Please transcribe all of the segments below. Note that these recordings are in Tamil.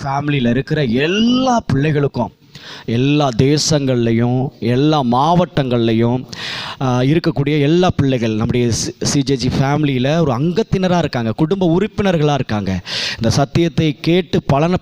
ஃபேமிலியில் இருக்கிற எல்லா பிள்ளைகளுக்கும், எல்லா தேசங்கள்லையும், எல்லா மாவட்டங்கள்லையும் இருக்கக்கூடிய எல்லா பிள்ளைகள் நம்முடைய சிஜேஜி ஃபேமிலியில் ஒரு அங்கத்தினராக இருக்காங்க, குடும்ப உறுப்பினர்களாக இருக்காங்க. இந்த சத்தியத்தை கேட்டு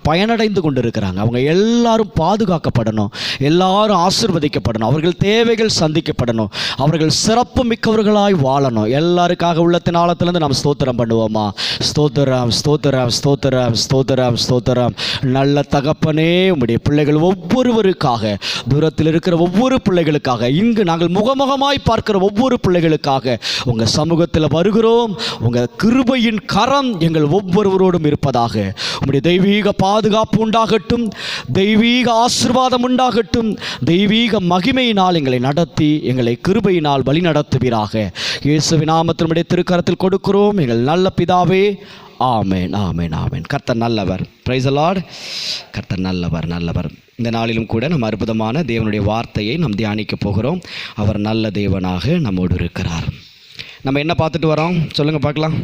பயனடைந்து கொண்டு இருக்கிறாங்க. அவங்க எல்லாரும் பாதுகாக்கப்படணும், எல்லாரும் ஆசீர்வதிக்கப்படணும், அவர்கள் தேவைகள் சந்திக்கப்படணும், அவர்கள் சிறப்பு மிக்கவர்களாய் வாழணும். எல்லாருக்காக உள்ளத்தின் ஆழத்திலிருந்து நாம் ஸ்தோத்திரம் பண்ணுவோமா? ஸ்தோத்திரம், ஸ்தோத்திரம், ஸ்தோத்திரம், ஸ்தோத்திரம், ஸ்தோத்திரம். நல்ல தகப்பனே, உம்முடைய பிள்ளைகள் ஒவ்வொருவருக்காக, தூரத்தில் இருக்கிற ஒவ்வொரு பிள்ளைகளுக்காக, இங்கு நாங்கள் முகமுகமாய் பார்க்கிற ஒவ்வொரு பிள்ளைகளுக்காக உங்கள் சமூகத்தில் வருகிறோம். உங்கள் கிருபையின் கரம் எங்கள் ஒவ்வொருவரோடும் இருப்பதாக. உம்முடைய தெய்வீக பாதுகாப்பு உண்டாகட்டும், தெய்வீக ஆசீர்வாதம் உண்டாகட்டும், தெய்வீக மகிமையினால் எங்களை நடத்தி எங்களை கிருபையினால் வழி நடத்துவீராக. இயேசுவின் நாமத்தில் உம்முடைய திருக்கரத்தில் கொடுக்கிறோம் எங்கள் நல்ல பிதாவே. ஆமேன், ஆமேன், ஆமேன். கர்த்தர் நல்லவர். Praise the Lord. கர்த்தர் நல்லவர், நல்லவர். இந்த நாளிலும் கூட நம்ம அற்புதமான தேவனுடைய வார்த்தையை நாம் தியானிக்க போகிறோம். அவர் நல்ல தேவனாக நம்மோடு இருக்கிறார். நம்ம என்ன பார்த்துட்டு வரோம் சொல்லுங்கள் பார்க்கலாம்.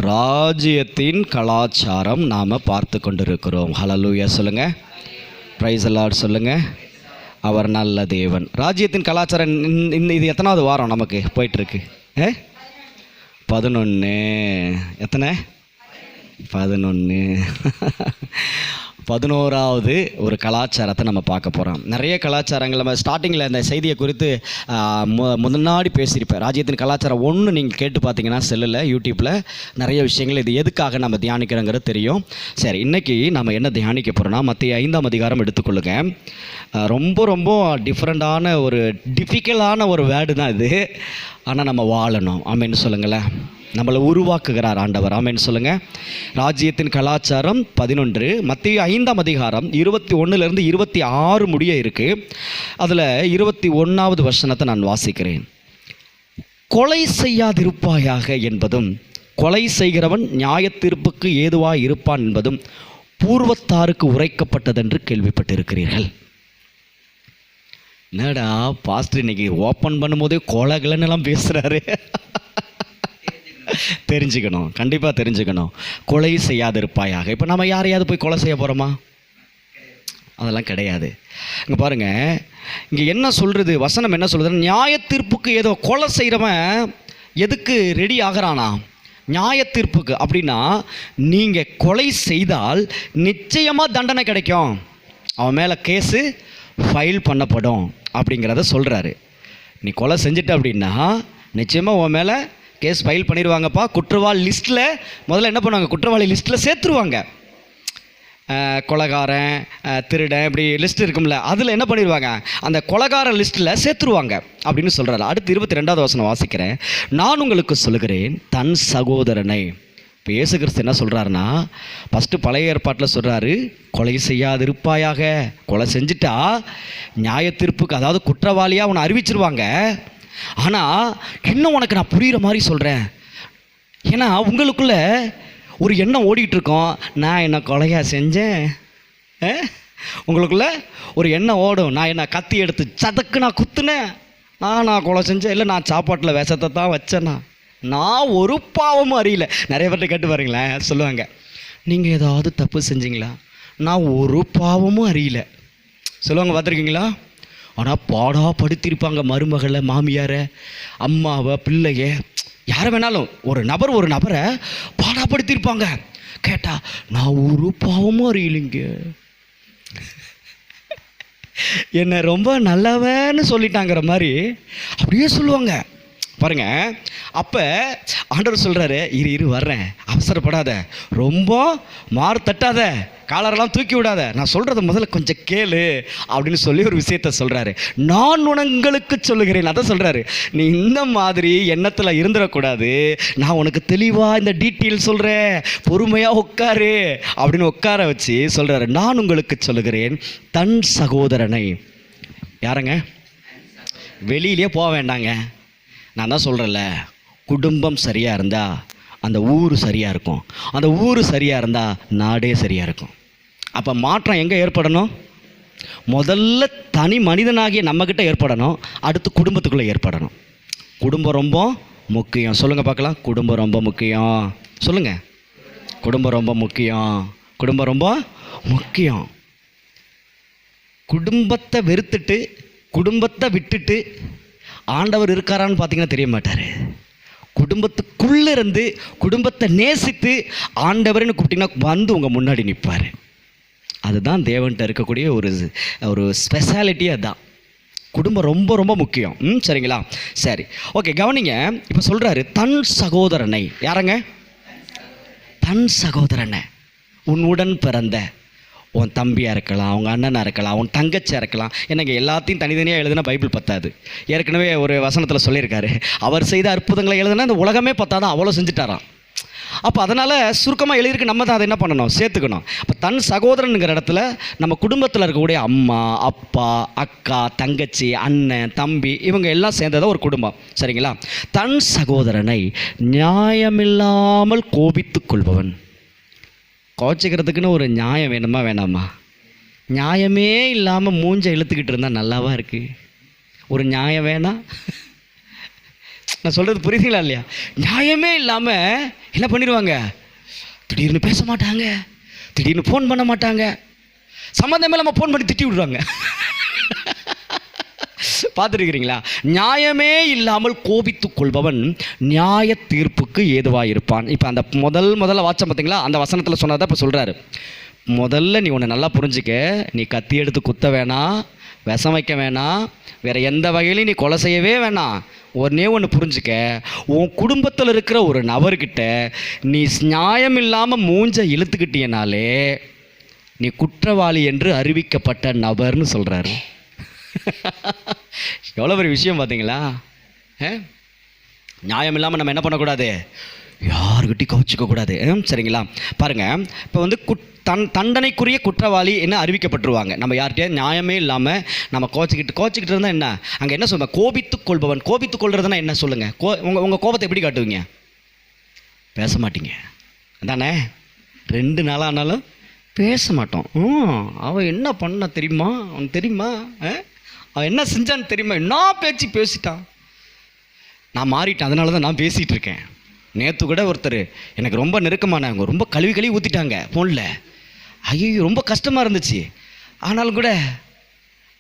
ராஜ்யத்தின் கலாச்சாரம் நாம் பார்த்து கொண்டிருக்கிறோம். ஹல்லேலூயா சொல்லுங்கள். பிரைஸ் தி லார்ட் சொல்லுங்கள். அவர் நல்ல தேவன். ராஜ்யத்தின் கலாச்சாரம் இது எத்தனாவது வாரம் நமக்கு போயிட்டுருக்கு? 11. எத்தனை? 11. 11வது ஒரு கலாச்சாரத்தை நம்ம பார்க்க போகிறோம். நிறைய கலாச்சாரங்கள் நம்ம ஸ்டார்டிங்கில் இந்த செய்தியை குறித்து முன்னாடி பேசியிருப்பேன். ராஜ்யத்தின் கலாச்சாரம் 1 நீங்கள் கேட்டு பார்த்தீங்கன்னா செல்லில், யூடியூப்பில் நிறைய விஷயங்கள் இது எதுக்காக நம்ம தியானிக்கிறோங்கிறது தெரியும். சரி, இன்றைக்கி நம்ம என்ன தியானிக்க போகிறோம்னா, மத்திய 5ஆம் அதிகாரம் எடுத்துக்கொள்ளுங்க. ரொம்ப ரொம்ப டிஃப்ரெண்ட்டான ஒரு டிஃபிகல்ட்டான ஒரு வேர்டு தான் இது. ஆனால் நம்ம வாழணும். ஆமேன்னு சொல்லுங்களேன். நம்மளை உருவாக்குகிறார் ஆண்டவர். ஆமேன்னு சொல்லுங்கள். ராஜ்யத்தின் கலாச்சாரம் 11, மத்திய 5ஆம் அதிகாரம் 21லேருந்து 26 முடிய இருக்குது. அதில் 21வது வசனத்தை நான் வாசிக்கிறேன். கொலை செய்யாதிருப்பாயாக என்பதும், கொலை செய்கிறவன் நியாயத்தீர்ப்புக்கு ஏதுவாக இருப்பான் என்பதும் பூர்வத்தாருக்கு உரைக்கப்பட்டதென்று கேள்விப்பட்டிருக்கிறீர்கள். என்னடா பாஸ்டர் இன்னைக்கு ஓப்பன் பண்ணும்போதே கொலைகளெல்லாம் பேசுகிறாரு. தெரிஞ்சுக்கணும், கண்டிப்பாக தெரிஞ்சுக்கணும். கொலை செய்யாதிருப்பாயாக. இப்போ நம்ம யாரையாவது போய் கொலை செய்ய போகிறோமா? அதெல்லாம் கிடையாது. இங்கே பாருங்கள், இங்கே என்ன சொல்கிறது, வசனம் என்ன சொல்கிறது? நியாயத்தீர்ப்புக்கு ஏதோ கொலை செய்கிறவன் எதுக்கு ரெடி ஆகிறானா? நியாயத்தீர்ப்புக்கு. அப்படின்னா நீங்கள் கொலை செய்தால் நிச்சயமாக தண்டனை கிடைக்கும், அவன் மேலே கேஸு ஃபைல் பண்ணப்படும் அப்படிங்கிறத சொல்கிறாரு. நீ கொலை செஞ்சிட்ட அப்படின்னா நிச்சயமாக உன் மேலே கேஸ் ஃபைல் பண்ணிடுவாங்கப்பா. குற்றவாளி லிஸ்ட்டில் முதல்ல என்ன பண்ணுவாங்க? குற்றவாளி லிஸ்ட்டில் சேர்த்துருவாங்க. கொலைகாரன், திருடன், இப்படி லிஸ்ட் இருக்கும்ல, அதில் என்ன பண்ணிடுவாங்க? அந்த கொலைகார லிஸ்ட்டில் சேர்த்துருவாங்க அப்படின்னு சொல்கிறாரு. அடுத்து 22வது வசனம் வாசிக்கிறேன். நான் உங்களுக்கு சொல்லுகிறேன், தன் சகோதரனை. இப்போ இயேசு கிறிஸ்து என்ன சொல்கிறாருன்னா, ஃபஸ்ட்டு பழைய ஏற்பாட்டில் சொல்கிறாரு, கொலை செய்யாதிருப்பாயாக. கொலை செஞ்சுட்டா நியாயத்தீர்ப்புக்கு, அதாவது குற்றவாளியாக உன்னை அறிவிச்சிருவாங்க. ஆனால் இன்னும் உனக்கு நான் புரிகிற மாதிரி சொல்கிறேன். ஏன்னா உங்களுக்குள்ளே ஒரு எண்ணம் ஓடிக்கிட்டு இருக்கோம், நான் என்ன கொலையாக செஞ்சேன். உங்களுக்குள்ளே ஒரு எண்ணம் ஓடும், நான் என்ன கத்தி எடுத்து சதக்கு நான் குத்துனேன், நான் கொலை செஞ்சேன், இல்லை நான் சாப்பாட்டில் விஷத்தை தான் வச்சேன்னா, நான் ஒரு பாவமும் அறியல. நிறைய பேர்கிட்ட கேட்டு பாருங்களேன், சொல்லுவாங்க, நீங்கள் ஏதாவது தப்பு செஞ்சீங்களா? நான் ஒரு பாவமும் அறியல சொல்லுவாங்க, பார்த்துருக்கீங்களா? ஆனால் பாடாப்படுத்தியிருப்பாங்க மருமகளை, மாமியாரை, அம்மாவை, பிள்ளைய, யாரை வேணாலும். ஒரு நபரை பாடாப்படுத்தியிருப்பாங்க. கேட்டால் நான் ஒரு பாவமும் அறியலைங்க, என்னை ரொம்ப நல்லவன்னு சொல்லிட்டாங்கிற மாதிரி அப்படியே சொல்லுவாங்க பாருங்க. அப்போ ஆண்டவர் சொல்கிறாரு, இரு வர்றேன், அவசரப்படாத, ரொம்ப மாறு தட்டாத, காலரெல்லாம் தூக்கி விடாத, நான் சொல்கிறத முதல்ல கொஞ்சம் கேளு அப்படின்னு சொல்லி ஒரு விஷயத்த சொல்கிறாரு. நான் உங்களுக்கு சொல்லுகிறேன், அதான் சொல்கிறாரு. நீ இந்த மாதிரி எண்ணத்தில் இருந்துடக்கூடாது, நான் உனக்கு தெளிவாக இந்த டீட்டெயில் சொல்கிறேன், பொறுமையாக உட்காரு அப்படின்னு உட்கார வச்சு சொல்கிறாரு. நான் உங்களுக்கு சொல்லுகிறேன், தன் சகோதரனை. யாருங்க? வெளியிலே போக வேண்டாங்க, நான் தான் சொல்கிறேன்ல, குடும்பம் சரியாக இருந்தால் அந்த ஊர் சரியாக இருக்கும், அந்த ஊர் சரியாக இருந்தால் நாடே சரியாக இருக்கும். அப்போ மாற்றம் எங்கே ஏற்படணும்? முதல்ல தனி மனிதனாகிய நம்மக்கிட்ட ஏற்படணும், அடுத்து குடும்பத்துக்குள்ளே ஏற்படணும். குடும்பம் ரொம்ப முக்கியம். சொல்லுங்கள் பார்க்கலாம். குடும்பம் ரொம்ப முக்கியம். சொல்லுங்கள். குடும்பம் ரொம்ப முக்கியம். குடும்பம் ரொம்ப முக்கியம். குடும்பத்தை வெறுத்துட்டு குடும்பத்தை விட்டுட்டு ஆண்டவர் இருக்காரான்னு பார்த்தீங்கன்னா தெரிய மாட்டார். குடும்பத்துக்குள்ளே இருந்து குடும்பத்தை நேசித்து ஆண்டவர்னு கூப்பிட்டிங்கன்னா வந்து உங்கள் முன்னாடி நிற்பார். அதுதான் தேவன்கிட்ட இருக்கக்கூடிய ஒரு ஸ்பெஷாலிட்டி. அதுதான் குடும்பம் ரொம்ப ரொம்ப முக்கியம். சரிங்களா? சரி, ஓகே, கவனிங்க. இப்போ சொல்கிறாரு தன் சகோதரனை. யாரங்க? தன் சகோதரனை, உன்னுடன் பிறந்த உன் தம்பியாக இருக்கலாம், உங்கள் அண்ணனாக இருக்கலாம், உன் தங்கச்சியாக இருக்கலாம். எனக்கு எல்லாத்தையும் தனித்தனியாக எழுதுனா பைபிள் பத்தாது. ஏற்கனவே ஒரு வசனத்தில் சொல்லியிருக்காரு, அவர் செய்த அற்புதங்களை எழுதுனா இந்த உலகமே பத்தாதான், அவ்வளோ செஞ்சுட்டாராம். அப்போ அதனால் சுருக்கமாக எழுதியிருக்கு, நம்ம தான் அதை என்ன பண்ணணும், சேர்த்துக்கணும். அப்போ தன் சகோதரனுங்கிற இடத்துல நம்ம குடும்பத்தில் இருக்கக்கூடிய அம்மா, அப்பா, அக்கா, தங்கச்சி, அண்ணன், தம்பி, இவங்க எல்லாம் சேர்ந்ததான் ஒரு குடும்பம். சரிங்களா? தன் சகோதரனை நியாயமில்லாமல் கோபித்துக் கொள்பவன். கோச்சிக்கிறதுக்குன்னு ஒரு நியாயம் வேணுமா வேணாமா? நியாயமே இல்லாமல் மூஞ்ச இழுத்துக்கிட்டு இருந்தால் நல்லாவா இருக்குது? ஒரு நியாயம் வேணாம்? நான் சொல்கிறது புரியுதுங்களா இல்லையா? நியாயமே இல்லாமல் என்ன பண்ணிடுவாங்க, திடீர்னு பேச மாட்டாங்க, திடீர்னு ஃபோன் பண்ண மாட்டாங்க, சம்மந்தமே இல்லாமல் ஃபோன் பண்ணி திட்டி விடுவாங்க. பார்த்துருக்கிறீங்களா? நியாயமே இல்லாமல் கோபித்துக் கொள்பவன் நியாய தீர்ப்புக்கு ஏதுவாக இருப்பான். இப்போ அந்த முதல்ல வாட்சம் பார்த்தீங்களா, அந்த வசனத்தில் சொன்னதை இப்போ சொல்கிறாரு. முதல்ல நீ ஒன்று நல்லா புரிஞ்சுக்க, நீ கத்தி எடுத்து குத்த வேணாம், விஷம் வைக்க வேணாம், வேறு எந்த வகையிலையும் நீ கொலை செய்யவே வேணாம். ஒன்று புரிஞ்சுக்க, உன் குடும்பத்தில் இருக்கிற ஒரு நபர்கிட்ட நீ நியாயம் இல்லாமல் மூஞ்ச இழுத்துக்கிட்டியனாலே நீ குற்றவாளி என்று அறிவிக்கப்பட்ட நபர்னு சொல்கிறாரு. எவ்வளோ பெரிய விஷயம் பார்த்தீங்களா? நியாயம் இல்லாமல் நம்ம என்ன பண்ணக்கூடாது, யாருக்கிட்டையும் கவச்சிக்கக்கூடாது. சரிங்களா? பாருங்கள், இப்போ வந்து தண்டனைக்குரிய குற்றவாளி என்ன அறிவிக்கப்பட்டுருவாங்க. நம்ம யார்கிட்டயே நியாயமே இல்லாமல் நம்ம கோச்சிக்கிட்டு இருந்தால் என்ன, அங்கே என்ன சொல்லுவாங்க, கோபித்துக் கொள்பவன். கோபித்துக் கொள்றதுன்னா என்ன சொல்லுங்கள்? உங்கள் கோபத்தை எப்படி காட்டுவீங்க? பேச மாட்டீங்க அதானே? 2 நாளாக ஆனாலும் பேச மாட்டோம். அவன் என்ன பண்ண தெரியுமா, அவன் தெரியுமா, அவன் என்ன செஞ்சான்னு தெரியுமா, என்ன பேச்சு பேசிட்டான், நான் மாறிட்டேன், அதனால தான் நான் பேசிகிட்டு இருக்கேன். நேற்று கூட ஒருத்தர் எனக்கு ரொம்ப நெருக்கமானவங்க ரொம்ப கழுவி ஊற்றிட்டாங்க ஃபோனில். ஐயோ ரொம்ப கஷ்டமாக இருந்துச்சு. ஆனாலும் கூட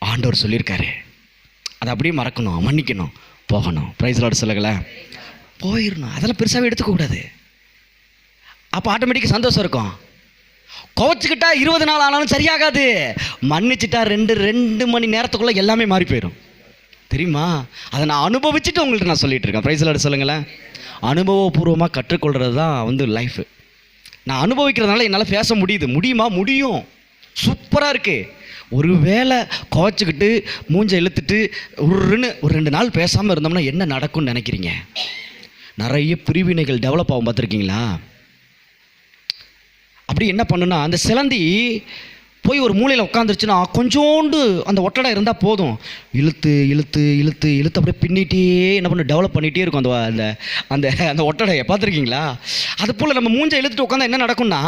ஆண்டவர் சொல்லியிருக்காரு, அதை அப்படியே மறக்கணும், மன்னிக்கணும், போகணும். ப்ரைஸ் லார்ட் சொல்லுங்களேன், போயிடணும். அதெல்லாம் பெருசாகவே எடுத்துக்கக்கூடாது. அப்போ ஆட்டோமேட்டிக்காக சந்தோஷம் இருக்கும். கோவச்சுக்கிட்டா 20 நாள் ஆனாலும் சரியாகாது. மன்னிச்சிட்டா 2 மணி நேரத்துக்குள்ளே எல்லாமே மாறி போயிடும். தெரியுமா? அதை நான் அனுபவிச்சுட்டு உங்கள்கிட்ட நான் சொல்லிகிட்டு இருக்கேன். ப்ரைஸ் லார்ட் சொல்லுங்களேன். அனுபவபூர்வமாக கற்றுக்கொள்கிறது தான் வந்து லைஃபு. நான் அனுபவிக்கிறதுனால என்னால் பேச முடியுமா? முடியும். சூப்பராக இருக்குது. ஒரு வேளை கோவச்சுக்கிட்டு மூஞ்சை இழுத்துட்டு ஒரு 2 நாள் பேசாமல் இருந்தோம்னா என்ன நடக்கும்னு நினைக்கிறீங்க? நிறைய பிரிவினைகள் டெவலப் ஆகும். பார்த்துருக்கீங்களா? அப்படி என்ன பண்ணுன்னா, அந்த சிலந்தி போய் ஒரு மூலையில் உட்காந்துருச்சுன்னா கொஞ்சோண்டு அந்த ஒட்டடை இருந்தால் போதும், இழுத்து இழுத்து இழுத்து இழுத்து அப்படியே பின்னிட்டே என்ன பண்ண டெவலப் பண்ணிகிட்டே இருக்கும் அந்த அந்த அந்த ஒட்டடையை. பார்த்துருக்கீங்களா? அது போல் நம்ம மூஞ்சை இழுத்துட்டு உட்காந்தா என்ன நடக்கும்னா,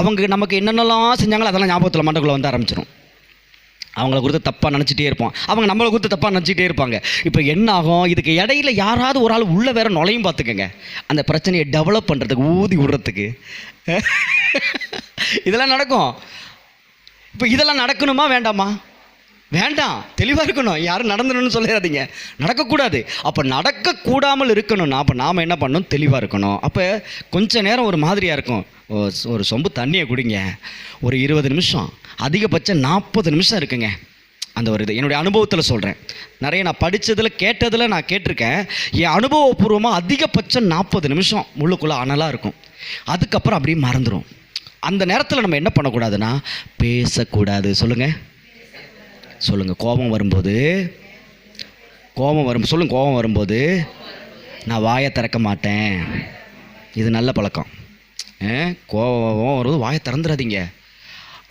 அவங்க நமக்கு என்னென்னலாம் செஞ்சாங்களோ அதெல்லாம் ஞாபகத்தில் மண்டக்குள்ளே வந்து ஆரம்பிச்சிடும். அவங்கள குறித்து தப்பாக நினச்சிட்டே இருப்போம், அவங்க நம்மளை குறித்து தப்பாக நினச்சிட்டே இருப்பாங்க. இப்போ என்ன ஆகும், இதுக்கு இடையில யாராவது ஒரு ஆள் உள்ளே வேறு நுழையும். பார்த்துக்கங்க, அந்த பிரச்சனையை டெவலப் பண்ணுறதுக்கு, ஊதி விடுறதுக்கு இதெல்லாம் நடக்கும். இப்போ இதெல்லாம் நடக்கணுமா வேண்டாமா? வேண்டாம், தெளிவாக இருக்கணும். யாரும் நடந்துடணும்னு சொல்லிடாதீங்க, நடக்கக்கூடாது. அப்போ நடக்கக்கூடாமல் இருக்கணும்னா அப்போ நாம் என்ன பண்ணணும், தெளிவாக இருக்கணும். அப்போ கொஞ்சம் நேரம் ஒரு மாதிரியாக இருக்கும். ஒரு சொம்பு தண்ணியை குடிங்க, ஒரு 20 நிமிஷம், அதிகபட்சம் 40 நிமிஷம் இருக்குங்க. அந்த ஒரு இது என்னுடைய அனுபவத்தில் சொல்கிறேன். நிறைய நான் படித்ததில் கேட்டதில் நான் கேட்டிருக்கேன். என் அனுபவபூர்வமாக அதிகபட்சம் 40 நிமிஷம் முள்ளுக்குள்ளே அனலாக இருக்கும். அதுக்கப்புறம் அப்படியே மறந்துடும். அந்த நேரத்தில் நம்ம என்ன பண்ணக்கூடாதுன்னா, பேசக்கூடாது. சொல்லுங்கள் கோபம் வரும்போது சொல்லுங்கள், கோபம் வரும்போது நான் வாயை திறக்க மாட்டேன். இது நல்ல பழக்கம். கோபம் வரும்போது வாயை திறந்துடாதீங்க.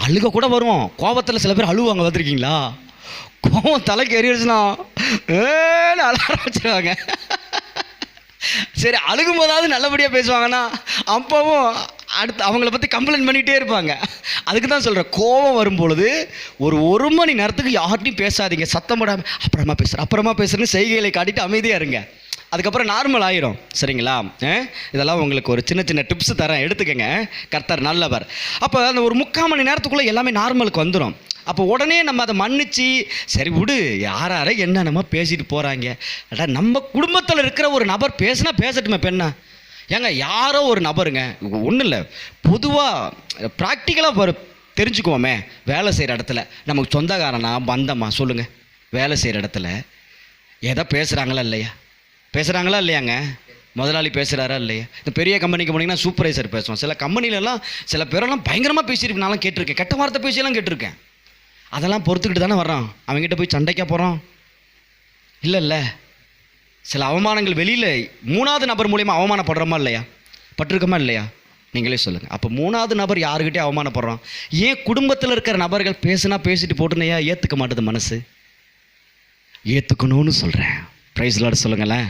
அழுக கூட வரும். கோபத்தில் சில பேர் அழுவாங்க, பார்த்துருக்கீங்களா? கோபம் தலைக்கு எறிடுச்சுன்னா அழ ஆரம்பிச்சிருவாங்க. சரி, அழுகும் போதாவது நல்லபடியாக பேசுவாங்கன்னா அப்பவும் அடுத்து அவங்கள பற்றி கம்ப்ளைண்ட் பண்ணிகிட்டே இருப்பாங்க. அதுக்கு தான் சொல்கிறேன், கோபம் வரும்பொழுது ஒரு மணி நேரத்துக்கு யார்ட்டையும் பேசாதீங்க, சத்தம் போடாமல் அப்புறமா பேசுகிறேன்னு செய்கைகளை காட்டிட்டு அமைதியாக இருங்க. அதுக்கப்புறம் நார்மல் ஆயிரும். சரிங்களா? இதெல்லாம் உங்களுக்கு ஒரு சின்ன சின்ன டிப்ஸ் தரேன், எடுத்துக்கங்க. கர்த்தர் நல்லவர். அப்போ அந்த ஒரு 3/4 மணி நேரத்துக்குள்ளே எல்லாமே நார்மலுக்கு வந்துடும். அப்போ உடனே நம்ம அதை மன்னிச்சு, சரி விடு, யாரை என்னென்னமோ பேசிட்டு போகிறாங்க, அடா நம்ம குடும்பத்தில் இருக்கிற ஒரு நபர் பேசுனா பேசட்டுமே பெண்ணா. ஏங்க யாரோ ஒரு நபருங்க, ஒன்றும் இல்லை, பொதுவாக ப்ராக்டிக்கலாக தெரிஞ்சுக்குவோமே. வேலை செய்கிற இடத்துல நமக்கு சொந்தக்காரனா பந்தமா சொல்லுங்கள், வேலை செய்கிற இடத்துல ஏதோ பேசுகிறாங்களா இல்லையா? பேசுகிறாங்களா இல்லையாங்க? முதலாளி பேசுகிறாரா இல்லையா? இந்த பெரிய கம்பெனிக்கு போனீங்கன்னா சூப்பர்வைசர் பேசுவோம். சில கம்பெனிலலாம் சில பேரெல்லாம் பயங்கரமாக பேசியிருக்கு, நான்லாம் கேட்டிருக்கேன். கெட்ட வார்த்தை பேசியெல்லாம் கேட்டிருக்கேன். அதெல்லாம் பொறுத்துக்கிட்டு தானே வர்றோம். அவங்ககிட்ட போய் சண்டைக்கா போகிறோம்? இல்லை. சில அவமானங்கள் வெளியில் 3வது நபர் மூலிமா அவமானப்படுறோமா இல்லையா? பட்டிருக்கோமா இல்லையா? நீங்களே சொல்லுங்கள். அப்போ 3வது நபர் யாருக்கிட்டே அவமானப்படுறோம்? ஏன் குடும்பத்தில் இருக்கிற நபர்கள் பேசுனா பேசிட்டு போட்டுனையா ஏற்றுக்க மாட்டுது மனசு? ஏற்றுக்கணும்னு சொல்கிறேன். ப்ரைஸ் லார்ட் சொல்லுங்களேன்.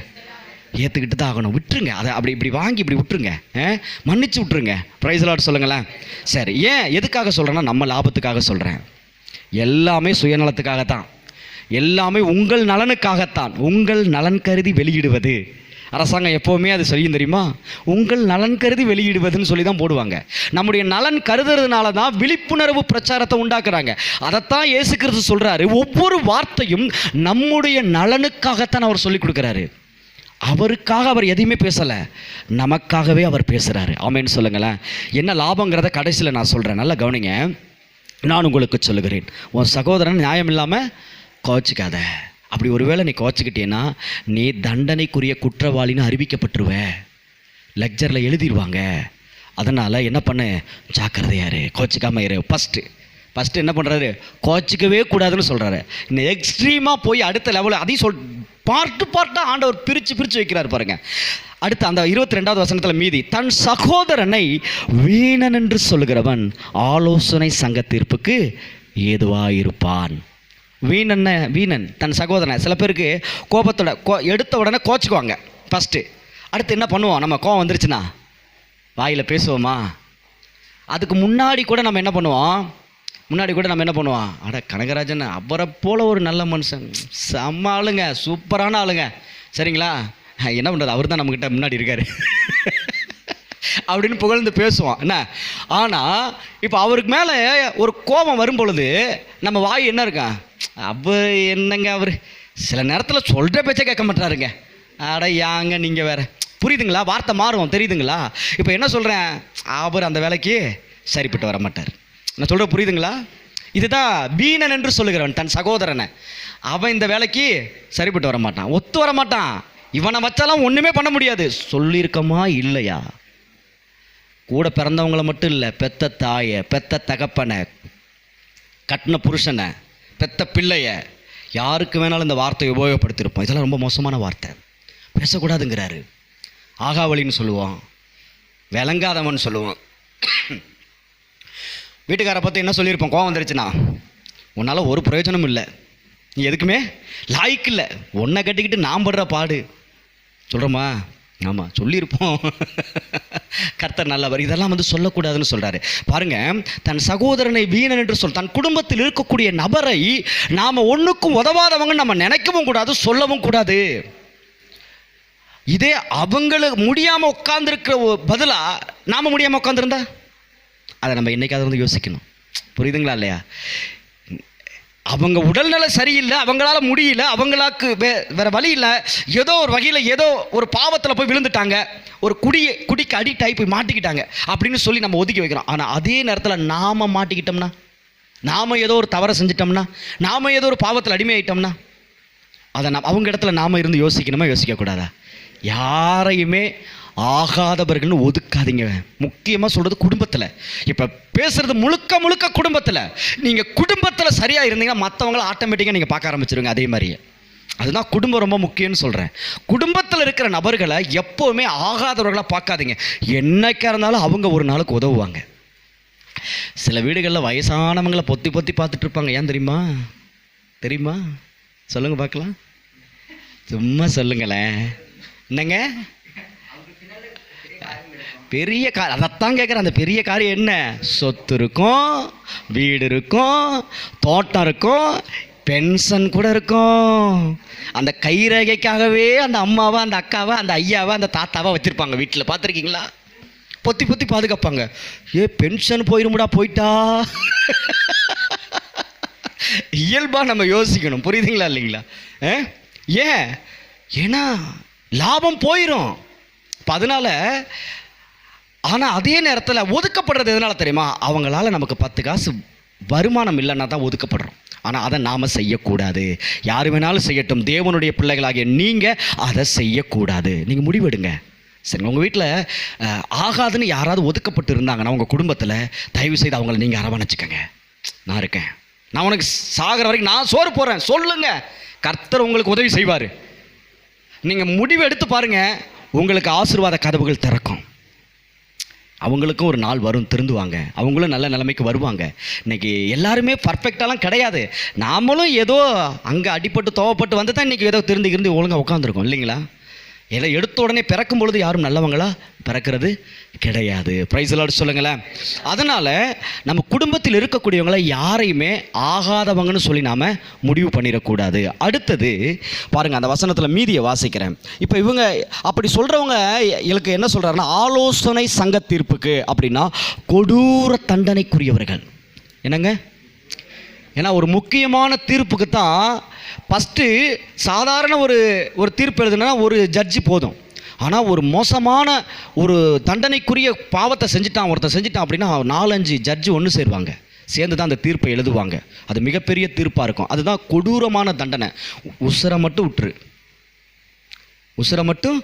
ஏற்றுக்கிட்டு தான் ஆகணும். விட்டுருங்க அதை, அப்படி இப்படி வாங்கி இப்படி விட்டுருங்க, மன்னிச்சு விட்டுருங்க. ப்ரைஸ் லார்ட் சொல்லுங்களேன். சரி, ஏன் எதுக்காக சொல்கிறேன்னா நம்ம லாபத்துக்காக சொல்கிறேன். எல்லாமே சுயநலத்துக்காகத்தான், எல்லாமே உங்கள் நலனுக்காகத்தான். உங்கள் நலன் கருதி வெளியிடுவது. அரசாங்கம் எப்போவுமே அது சொல்லியும் தெரியுமா? உங்கள் நலன் கருதி வெளியிடுவதுன்னு சொல்லி தான் போடுவாங்க. நம்முடைய நலன் கருதுறதுனால தான் விழிப்புணர்வு பிரச்சாரத்தை உண்டாக்குறாங்க. அதைத்தான் இயேசு கிறிஸ்து சொல்கிறாரு. ஒவ்வொரு வார்த்தையும் நம்முடைய நலனுக்காகத்தான் அவர் சொல்லிக் கொடுக்குறாரு. அவருக்காக அவர் எதையுமே பேசலை, நமக்காகவே அவர் பேசுகிறாரு. ஆமேன்னு சொல்லுங்களேன். என்ன லாபங்கிறத கடைசியில் நான் சொல்கிறேன், நல்லா கவனிங்க. நான் உங்களுக்கு சொல்லுகிறேன், உன் சகோதரன் நியாயம் இல்லாமல் கோச்சிக்காத. அப்படி ஒருவேளை நீ கோச்சிக்கிட்டேன்னா நீ தண்டனைக்குரிய குற்றவாளின்னு அறிவிக்கப்பட்டுருவ, லெக்சரில் எழுதிடுவாங்க. அதனால் என்ன பண்ணு, ஜாக்கிரதையாரு, கோச்சிக்காமல் இரு. ஃபஸ்ட்டு என்ன பண்ணுறாரு, கோச்சிக்கவே கூடாதுன்னு சொல்கிறாரு. இன்னும் எக்ஸ்ட்ரீமாக போய் அடுத்த லெவலில் அதையும் பார்ட்டாக ஆண்டவர் பிரித்து வைக்கிறார் பாருங்கள். அடுத்து அந்த 22வது வசனத்தில் மீதி, தன் சகோதரனை வீணன் என்று சொல்லுகிறவன் ஆலோசனை சங்க தீர்ப்புக்கு ஏதுவாயிருப்பான். வீணன் தன் சகோதரன். சில பேருக்கு கோபத்தோட எடுத்த உடனே கோச்சிக்குவாங்க ஃபஸ்ட்டு. அடுத்து என்ன பண்ணுவோம், நம்ம கோபம் வந்துருச்சுன்னா வாயில் பேசுவோமா? அதுக்கு முன்னாடி கூட நம்ம என்ன பண்ணுவோம், அட கனகராஜன் அவரை போல் ஒரு நல்ல மனுஷன், செம்ம ஆளுங்க, சூப்பரான ஆளுங்க, சரிங்களா, என்ன பண்ணுறது, அவர் தான் நம்மக்கிட்ட முன்னாடி இருக்கார் அப்படின்னு புகழ்ந்து பேசுவோம் என்ன. ஆனால் இப்போ அவருக்கு மேலே ஒரு கோபம் வரும் பொழுது நம்ம வாய் என்ன இருக்கா, அவர் என்னங்க, அவர் சில நேரத்தில் சொல்கிற பேச்சை கேட்க மாட்டாருங்க. அட யாங்க நீங்கள் வேறு, புரியுதுங்களா? வார்த்தை மாறும், தெரியுதுங்களா? இப்போ என்ன சொல்கிறேன், அவர் அந்த வேலைக்கு சரிப்பட்டு வர மாட்டார். நான் சொல்கிற புரியுதுங்களா? இதுதான் வீணன் என்று சொல்லுகிறவன் தன் சகோதரனை. அவன் இந்த வேலைக்கு சரிப்பட்டு வர மாட்டான், ஒத்து வர மாட்டான். இவனை வச்சாலும் ஒன்றுமே பண்ண முடியாது. சொல்லியிருக்கமா இல்லையா? கூட பிறந்தவங்கள மட்டும் இல்லை, பெத்த தாயை, பெத்த தகப்பனை, கட்டின புருஷனை, பெத்த பிள்ளைய, யாருக்கு வேணாலும் இந்த வார்த்தையை உபயோகப்படுத்தியிருப்போம். இதெல்லாம் ரொம்ப மோசமான வார்த்தை, பேசக்கூடாதுங்கிறாரு. ஆகாவளின்னு சொல்லுவோம், விளங்காதவன் சொல்லுவோம். வீட்டுக்காரை பற்றி என்ன சொல்லியிருப்போம், கோவம் வந்துருச்சுன்னா, உன்னால் ஒரு பிரயோஜனமும் இல்லை, நீ எதுக்குமே லாய்க்கு இல்லை, ஒன்றை கட்டிக்கிட்டு நான் படுற பாடு சொல்கிறோமா? ஆமாம், சொல்லியிருப்போம். கர்த்தர் நல்லவர். இதெல்லாம் சொல்லக்கூடாதுன்னு சொல்கிறாரு பாருங்கள். தன் சகோதரனை வீணன் என்று தன் குடும்பத்தில் இருக்கக்கூடிய நபரை நாம் ஒன்றுக்கும் உதவாதவங்க நம்ம நினைக்கவும் கூடாது, சொல்லவும் கூடாது. இதே அவங்களுக்கு முடியாமல் உட்காந்துருக்கிற பதிலாக நாம் முடியாமல் உட்காந்துருந்தா அதை நம்ம என்னைக்காவது யோசிக்கணும். புரியுதுங்களா இல்லையா? அவங்க உடல்நல சரியில்லை, அவங்களால முடியல, அவங்களுக்கு வேறு வழி இல்லை, ஏதோ ஒரு வகையில் ஏதோ ஒரு பாவத்தில் போய் விழுந்துட்டாங்க, ஒரு குடிக்கு அடிக்ட் ஆகி போய் மாட்டிக்கிட்டாங்க அப்படின்னு சொல்லி நம்ம ஒதுக்கி வைக்கிறோம். ஆனால் அதே நேரத்தில் நாம் மாட்டிக்கிட்டோம்னா, நாம் ஏதோ ஒரு தவறை செஞ்சிட்டோம்னா, நாம் ஏதோ ஒரு பாவத்தில் அடிமையாயிட்டோம்னா, அதை அவங்க இடத்துல நாம் இருந்து யோசிக்கணுமா, யோசிக்கக்கூடாதா? யாரையுமே ஆகாதவர்கள்னு ஒதுக்காதீங்க. முக்கியமாக சொல்கிறது குடும்பத்தில். இப்போ பேசுகிறது முழுக்க குடும்பத்தில். நீங்கள் குடும்பத்தில் சரியாக இருந்தீங்கன்னா மற்றவங்கள ஆட்டோமேட்டிக்காக நீங்கள் பார்க்க ஆரம்பிச்சிருங்க. அதே மாதிரியே அதுதான் குடும்பம் ரொம்ப முக்கியம்னு சொல்கிறேன். குடும்பத்தில் இருக்கிற நபர்களை எப்போவுமே ஆகாதவர்களாக பார்க்காதீங்க. என்னைக்கா இருந்தாலும் அவங்க ஒரு நாளுக்கு உதவுவாங்க. சில வீடுகளில் வயசானவங்களை பொத்தி பார்த்துட்டு இருப்பாங்க. ஏன் தெரியுமா? சொல்லுங்கள் பார்க்கலாம், சும்மா சொல்லுங்களேன். என்னங்க பெரிய அதைத்தான் கேட்குறேன். அந்த பெரிய காரியம் என்ன? சொத்து இருக்கும், வீடு இருக்கும், தோட்டம் இருக்கும், பென்ஷன் கூட இருக்கும். அந்த கைரேகைக்காகவே அந்த அம்மாவை, அந்த அக்காவை, அந்த ஐயாவை, அந்த தாத்தாவை வச்சுருப்பாங்க வீட்டில். பார்த்துருக்கீங்களா? பொத்தி பொத்தி பாதுகாப்பாங்க. பென்ஷன் போயிருமுடா, போயிட்டா. இயல்பாக நம்ம யோசிக்கணும். புரியுதுங்களா இல்லைங்களா? ஏன்னா லாபம் போயிடும். இப்போ அதனால், ஆனால் அதே நேரத்தில் ஒதுக்கப்படுறது எதனால தெரியுமா? அவங்களால நமக்கு 10 காசு வருமானம் இல்லைன்னா தான் ஒதுக்கப்படுறோம். ஆனால் அதை நாம் செய்யக்கூடாது. யார் வேணாலும் செய்யட்டும், தேவனுடைய பிள்ளைகளாகிய நீங்கள் அதை செய்யக்கூடாது. நீங்கள் முடிவெடுங்க. சரி, உங்கள் வீட்டில் ஆகாதுன்னு யாராவது ஒதுக்கப்பட்டு இருந்தாங்கன்னா உங்கள் குடும்பத்தில், தயவு செய்து அவங்கள நீங்கள் அரவணைச்சிக்கங்க. நான் இருக்கேன், நான் உனக்கு சாகிற வரைக்கும் நான் சோறு போடுறேன் சொல்லுங்கள். கர்த்தர் உங்களுக்கு உதவி செய்வார். நீங்கள் முடிவு எடுத்து பாருங்கள், உங்களுக்கு ஆசீர்வாத கதவுகள் திறக்கும். அவங்களுக்கும் ஒரு நாள் வரும், திருந்துவாங்க, அவங்களும் நல்ல நிலைமைக்கு வருவாங்க. இன்றைக்கி எல்லாருமே பர்ஃபெக்டாலாம் கிடையாது. நாமளும் ஏதோ அங்கே அடிப்பட்டு துவப்பட்டு வந்து தான் இன்றைக்கி ஏதோ இருந்து ஒழுங்காக உட்காந்துருக்கோம் இல்லைங்களா? எதை எடுத்த உடனே பிறக்கும் பொழுது யாரும் நல்லவங்களா பிறக்கிறது கிடையாது. பிரைஸ் தி லார்ட் சொல்லுங்களேன். அதனால் நம்ம குடும்பத்தில் இருக்கக்கூடியவங்களை யாரையுமே ஆகாதவங்கன்னு சொல்லி நாம் முடிவு பண்ணிடக்கூடாது. அடுத்தது பாருங்கள், அந்த வசனத்தில் மீதியை வாசிக்கிறேன். இப்போ இவங்க அப்படி சொல்கிறவங்க எனக்கு என்ன சொல்கிறாருன்னா, ஆலோசனை சங்க தீர்ப்புக்கு அப்படின்னா கொடூர தண்டனைக்குரியவர்கள். என்னங்க? ஏன்னா ஒரு முக்கியமான தீர்ப்புக்கு தான் ஃபஸ்ட்டு சாதாரண ஒரு தீர்ப்பு எழுதுனா ஒரு ஜட்ஜி போதும். ஆனால் ஒரு மோசமான ஒரு தண்டனைக்குரிய பாவத்தை ஒருத்தர் செஞ்சிட்டான் அப்படின்னா 4-5 ஜட்ஜி ஒன்று சேருவாங்க, சேர்ந்து தான் அந்த தீர்ப்பை எழுதுவாங்க. அது மிகப்பெரிய தீர்ப்பாக இருக்கும். அதுதான் கொடூரமான தண்டனை. உசுரை மட்டும் விட்டுரு, உசுரை மட்டும்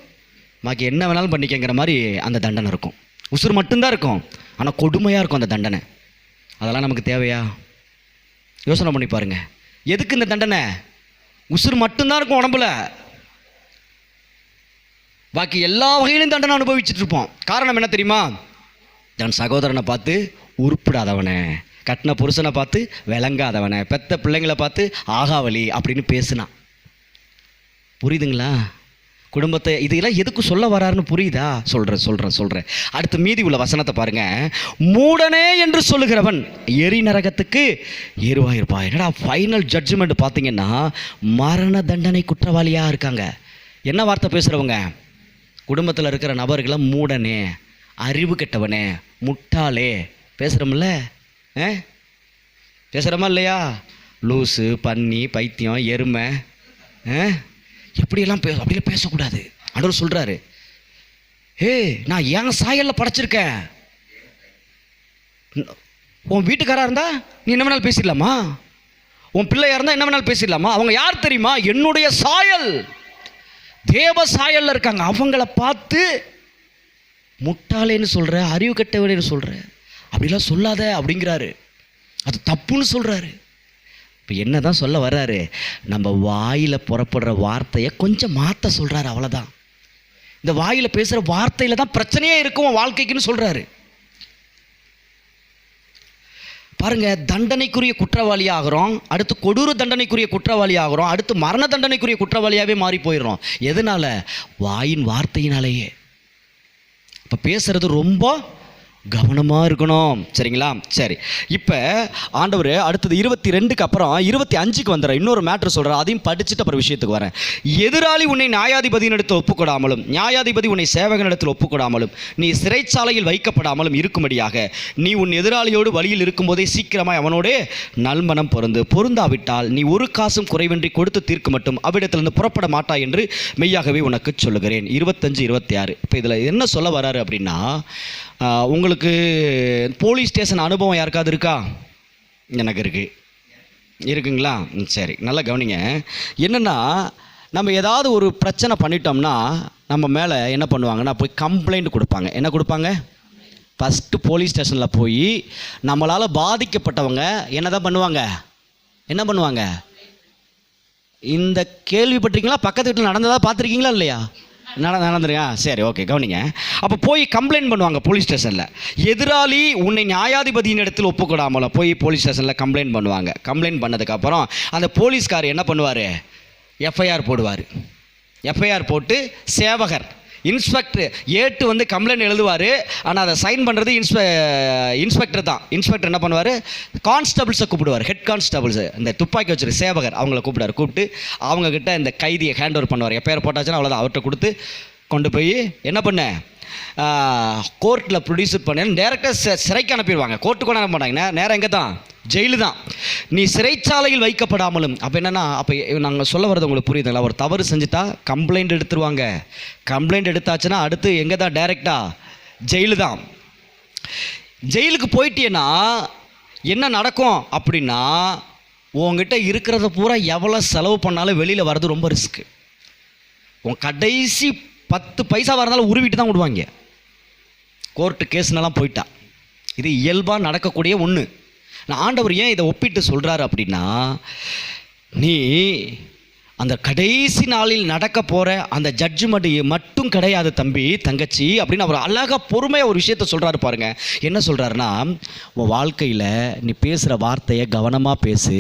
பாக்கி என்ன வேணாலும் பண்ணிக்கங்கிற மாதிரி அந்த தண்டனை இருக்கும். உசுறு மட்டும்தான் இருக்கும், ஆனால் கொடுமையாக இருக்கும் அந்த தண்டனை. அதெல்லாம் நமக்கு தேவையா? யோசனை பண்ணி பாருங்க. எதுக்கு இந்த தண்டனை? உசுறு மட்டும்தான் இருக்கும் உடம்புல, பாக்கி எல்லா வகையிலும் தண்டனை அனுபவிச்சுட்டு இருப்போம். காரணம் என்ன தெரியுமா? தன் சகோதரனை பார்த்து உருப்பிடாதவனை, கட்டின புருஷனை பார்த்து விளங்காதவனை, பெத்த பிள்ளைங்களை பார்த்து ஆகாவலி அப்படின்னு பேசுனான். புரியுதுங்களா? குடும்பத்தை இதெல்லாம் எதுக்கு சொல்ல வராருன்னு புரியுதா? சொல்கிறேன். அடுத்து மீதி உள்ள வசனத்தை பாருங்கள். மூடனே என்று சொல்லுகிறவன் எரி நரகத்துக்கு ஏறுவாயிருப்பா. என்னடா ஃபைனல் ஜட்ஜ்மெண்ட் பார்த்தீங்கன்னா மரண தண்டனை குற்றவாளியாக இருக்காங்க. என்ன வார்த்தை பேசுகிறவங்க? குடும்பத்தில் இருக்கிற நபர்களை மூடனே, அறிவு கெட்டவனே, முட்டாளே பேசுகிறோம்ல, பேசுகிறோமா இல்லையா? லூசு, பன்னி, பைத்தியம், எருமை, எப்படியெல்லாம் அப்படிலாம் பேசக்கூடாது. ஆண்டவர் சொல்கிறாரு, நான் என் சாயலில் படைச்சிருக்கேன். உன் வீட்டுக்காராக இருந்தால் நீ என்ன வேணாலும் பேசிடலாமா? உன் பிள்ளையாக இருந்தால் என்ன வேணாலும் பேசிடலாமா? அவங்க யார் தெரியுமா? என்னுடைய சாயல், தேவ சாயலில் இருக்காங்க. அவங்கள பார்த்து முட்டாளேன்னு சொல்கிற, அறிவு கெட்டவனேன்னு சொல்கிற, அப்படிலாம் சொல்லாத அப்படிங்கிறாரு. அது தப்புன்னு சொல்கிறாரு. இப்போ என்ன தான் சொல்ல வர்றாரு? நம்ம வாயில் புறப்படுற வார்த்தையை கொஞ்சம் மாற்ற சொல்கிறாரு, அவ்வளோதான். இந்த வாயில் பேசுகிற வார்த்தையில் தான் பிரச்சனையே இருக்கும் வாழ்க்கைக்குன்னு சொல்கிறாரு. பாருங்கள், தண்டனைக்குரிய குற்றவாளி ஆகிறோம், அடுத்து கொடூர தண்டனைக்குரிய குற்றவாளி ஆகிறோம், அடுத்து மரண தண்டனைக்குரிய குற்றவாளியாகவே மாறி போயிடுறோம். எதனால்? வாயின் வார்த்தையினாலேயே. இப்போ பேசுகிறது ரொம்ப கவனமாக இருக்கணும். சரிங்களா? சரி, இப்போ ஆண்டவர் அடுத்தது 22க்கு அப்புறம் 25க்கு வந்துடுற இன்னொரு மேட்ரு சொல்கிறார். அதையும் படிச்சுட்டு அப்புறம் விஷயத்துக்கு வரேன். எதிராளி உன்னை நியாயாதிபதியினிடத்தில் ஒப்புக்கொடாமலும், நியாயாதிபதி உன்னை சேவகனிடத்தில் ஒப்புக்கொடாமலும், நீ சிறைச்சாலையில் வைக்கப்படாமலும் இருக்கும்படியாக நீ உன் எதிராளியோடு வழியில் இருக்கும்போதே சீக்கிரமாய் அவனோடே நல்மனம் பொருந்தாவிட்டால் நீ ஒரு காசும் குறைவின்றி கொடுத்து தீர்க்க மட்டும் அவ்விடத்திலிருந்து புறப்பட மாட்டாய் என்று மெய்யாகவே உனக்கு சொல்லுகிறேன். 25-26. இப்போ இதில் என்ன சொல்ல வராரு அப்படின்னா, உங்களுக்கு போலீஸ் ஸ்டேஷன் அனுபவம் யாருக்காவது இருக்கா? எனக்கு இருக்குங்களா? சரி, நல்லா கவனிங்க. என்னென்னா, நம்ம ஏதாவது ஒரு பிரச்சனை பண்ணிட்டோம்னா நம்ம மேலே என்ன பண்ணுவாங்கன்னா போய் கம்ப்ளைண்ட் கொடுப்பாங்க. என்ன கொடுப்பாங்க? ஃபஸ்ட்டு போலீஸ் ஸ்டேஷனில் போய் நம்மளால் பாதிக்கப்பட்டவங்க என்ன பண்ணுவாங்க? இந்த கேள்விப்பட்டிருக்கீங்களா? பக்கத்து வீட்டில் நடந்ததாக பார்த்துருக்கீங்களா இல்லையா? நடந்துருயா? சரி, ஓகே, கவனிங்க. அப்போ போய் கம்ப்ளைண்ட் பண்ணுவாங்க போலீஸ் ஸ்டேஷனில். எதிராளி உன்னை நியாயாதிபதியின் இடத்தில் ஒப்புக்கொடாமல போய் போலீஸ் ஸ்டேஷனில் கம்ப்ளைண்ட் பண்ணுவாங்க. கம்ப்ளைண்ட் பண்ணதுக்கப்புறம் அந்த போலீஸ்கார் என்ன பண்ணுவார்? எஃப்ஐஆர் போடுவார். எஃப்ஐஆர் போட்டு சேவகர் இன்ஸ்பெக்டர் ஏட்டு வந்து கம்ப்ளைண்ட் எழுதுவார், ஆனால் அதை சைன் பண்ணுறது இன்ஸ்பெக்டர் தான். இன்ஸ்பெக்டர் என்ன பண்ணுவார், கான்ஸ்டபிள்ஸை கூப்பிடுவார், ஹெட் கான்ஸ்டபிள்ஸு, இந்த துப்பாக்கி வச்சுரு சேவகர் அவங்கள கூப்பிட்டு அவங்கக்கிட்ட இந்த கைதியை ஹேண்ட் ஓவர் பண்ணுவார். எப்போ போட்டாச்சுன்னா அவ்வளோதான், அவர்கிட்ட கொடுத்து கொண்டு போய் என்ன பண்ண கோர்ட்டில் ப்ரொடியூஸ் பண்ண டேரெக்டாக சிறைக்கு அனுப்பிடுவாங்க. கோர்ட்டுக்கு அனுப்ப மாட்டாங்க, நேரம் எங்கே தான், ஜெயிலு தான். நீ சிறைச்சாலையில் வைக்கப்படாமலும். அப்போ என்னென்னா, அப்போ நாங்கள் சொல்ல வர்றது உங்களுக்கு புரியுதுங்களா? ஒரு தவறு செஞ்சுட்டா கம்ப்ளைண்ட் எடுத்துருவாங்க. கம்ப்ளைண்ட் எடுத்தாச்சுன்னா அடுத்து எங்கே தான், டைரெக்டாக ஜெயிலு தான். ஜெயிலுக்கு போயிட்டேன்னா என்ன நடக்கும் அப்படின்னா, உங்ககிட்ட இருக்கிறத பூரா எவ்வளோ செலவு பண்ணாலும் வெளியில் வர்றது ரொம்ப ரிஸ்க்கு. உன் கடைசி 10 பைசா வரனால உருவிட்டு தான் விடுவாங்க, கோர்ட்டு கேஸ்னெல்லாம் போயிட்டா. இது இயல்பாக நடக்கக்கூடிய ஒன்று. நான் ஆண்டவர் ஏன் இதை ஒப்பிட்டு சொல்கிறாரு அப்படின்னா, நீ அந்த கடைசி நாளில் நடக்க போகிற அந்த ஜட்ஜ்மெண்ட் மட்டும் கிடையாது தம்பி தங்கச்சி அப்படின்னு அவர் அழகாக பொறுமையாக ஒரு விஷயத்த சொல்கிறாரு பாருங்க. என்ன சொல்கிறாருன்னா, உன் வாழ்க்கையில் நீ பேசுகிற வார்த்தையை கவனமாக பேசு.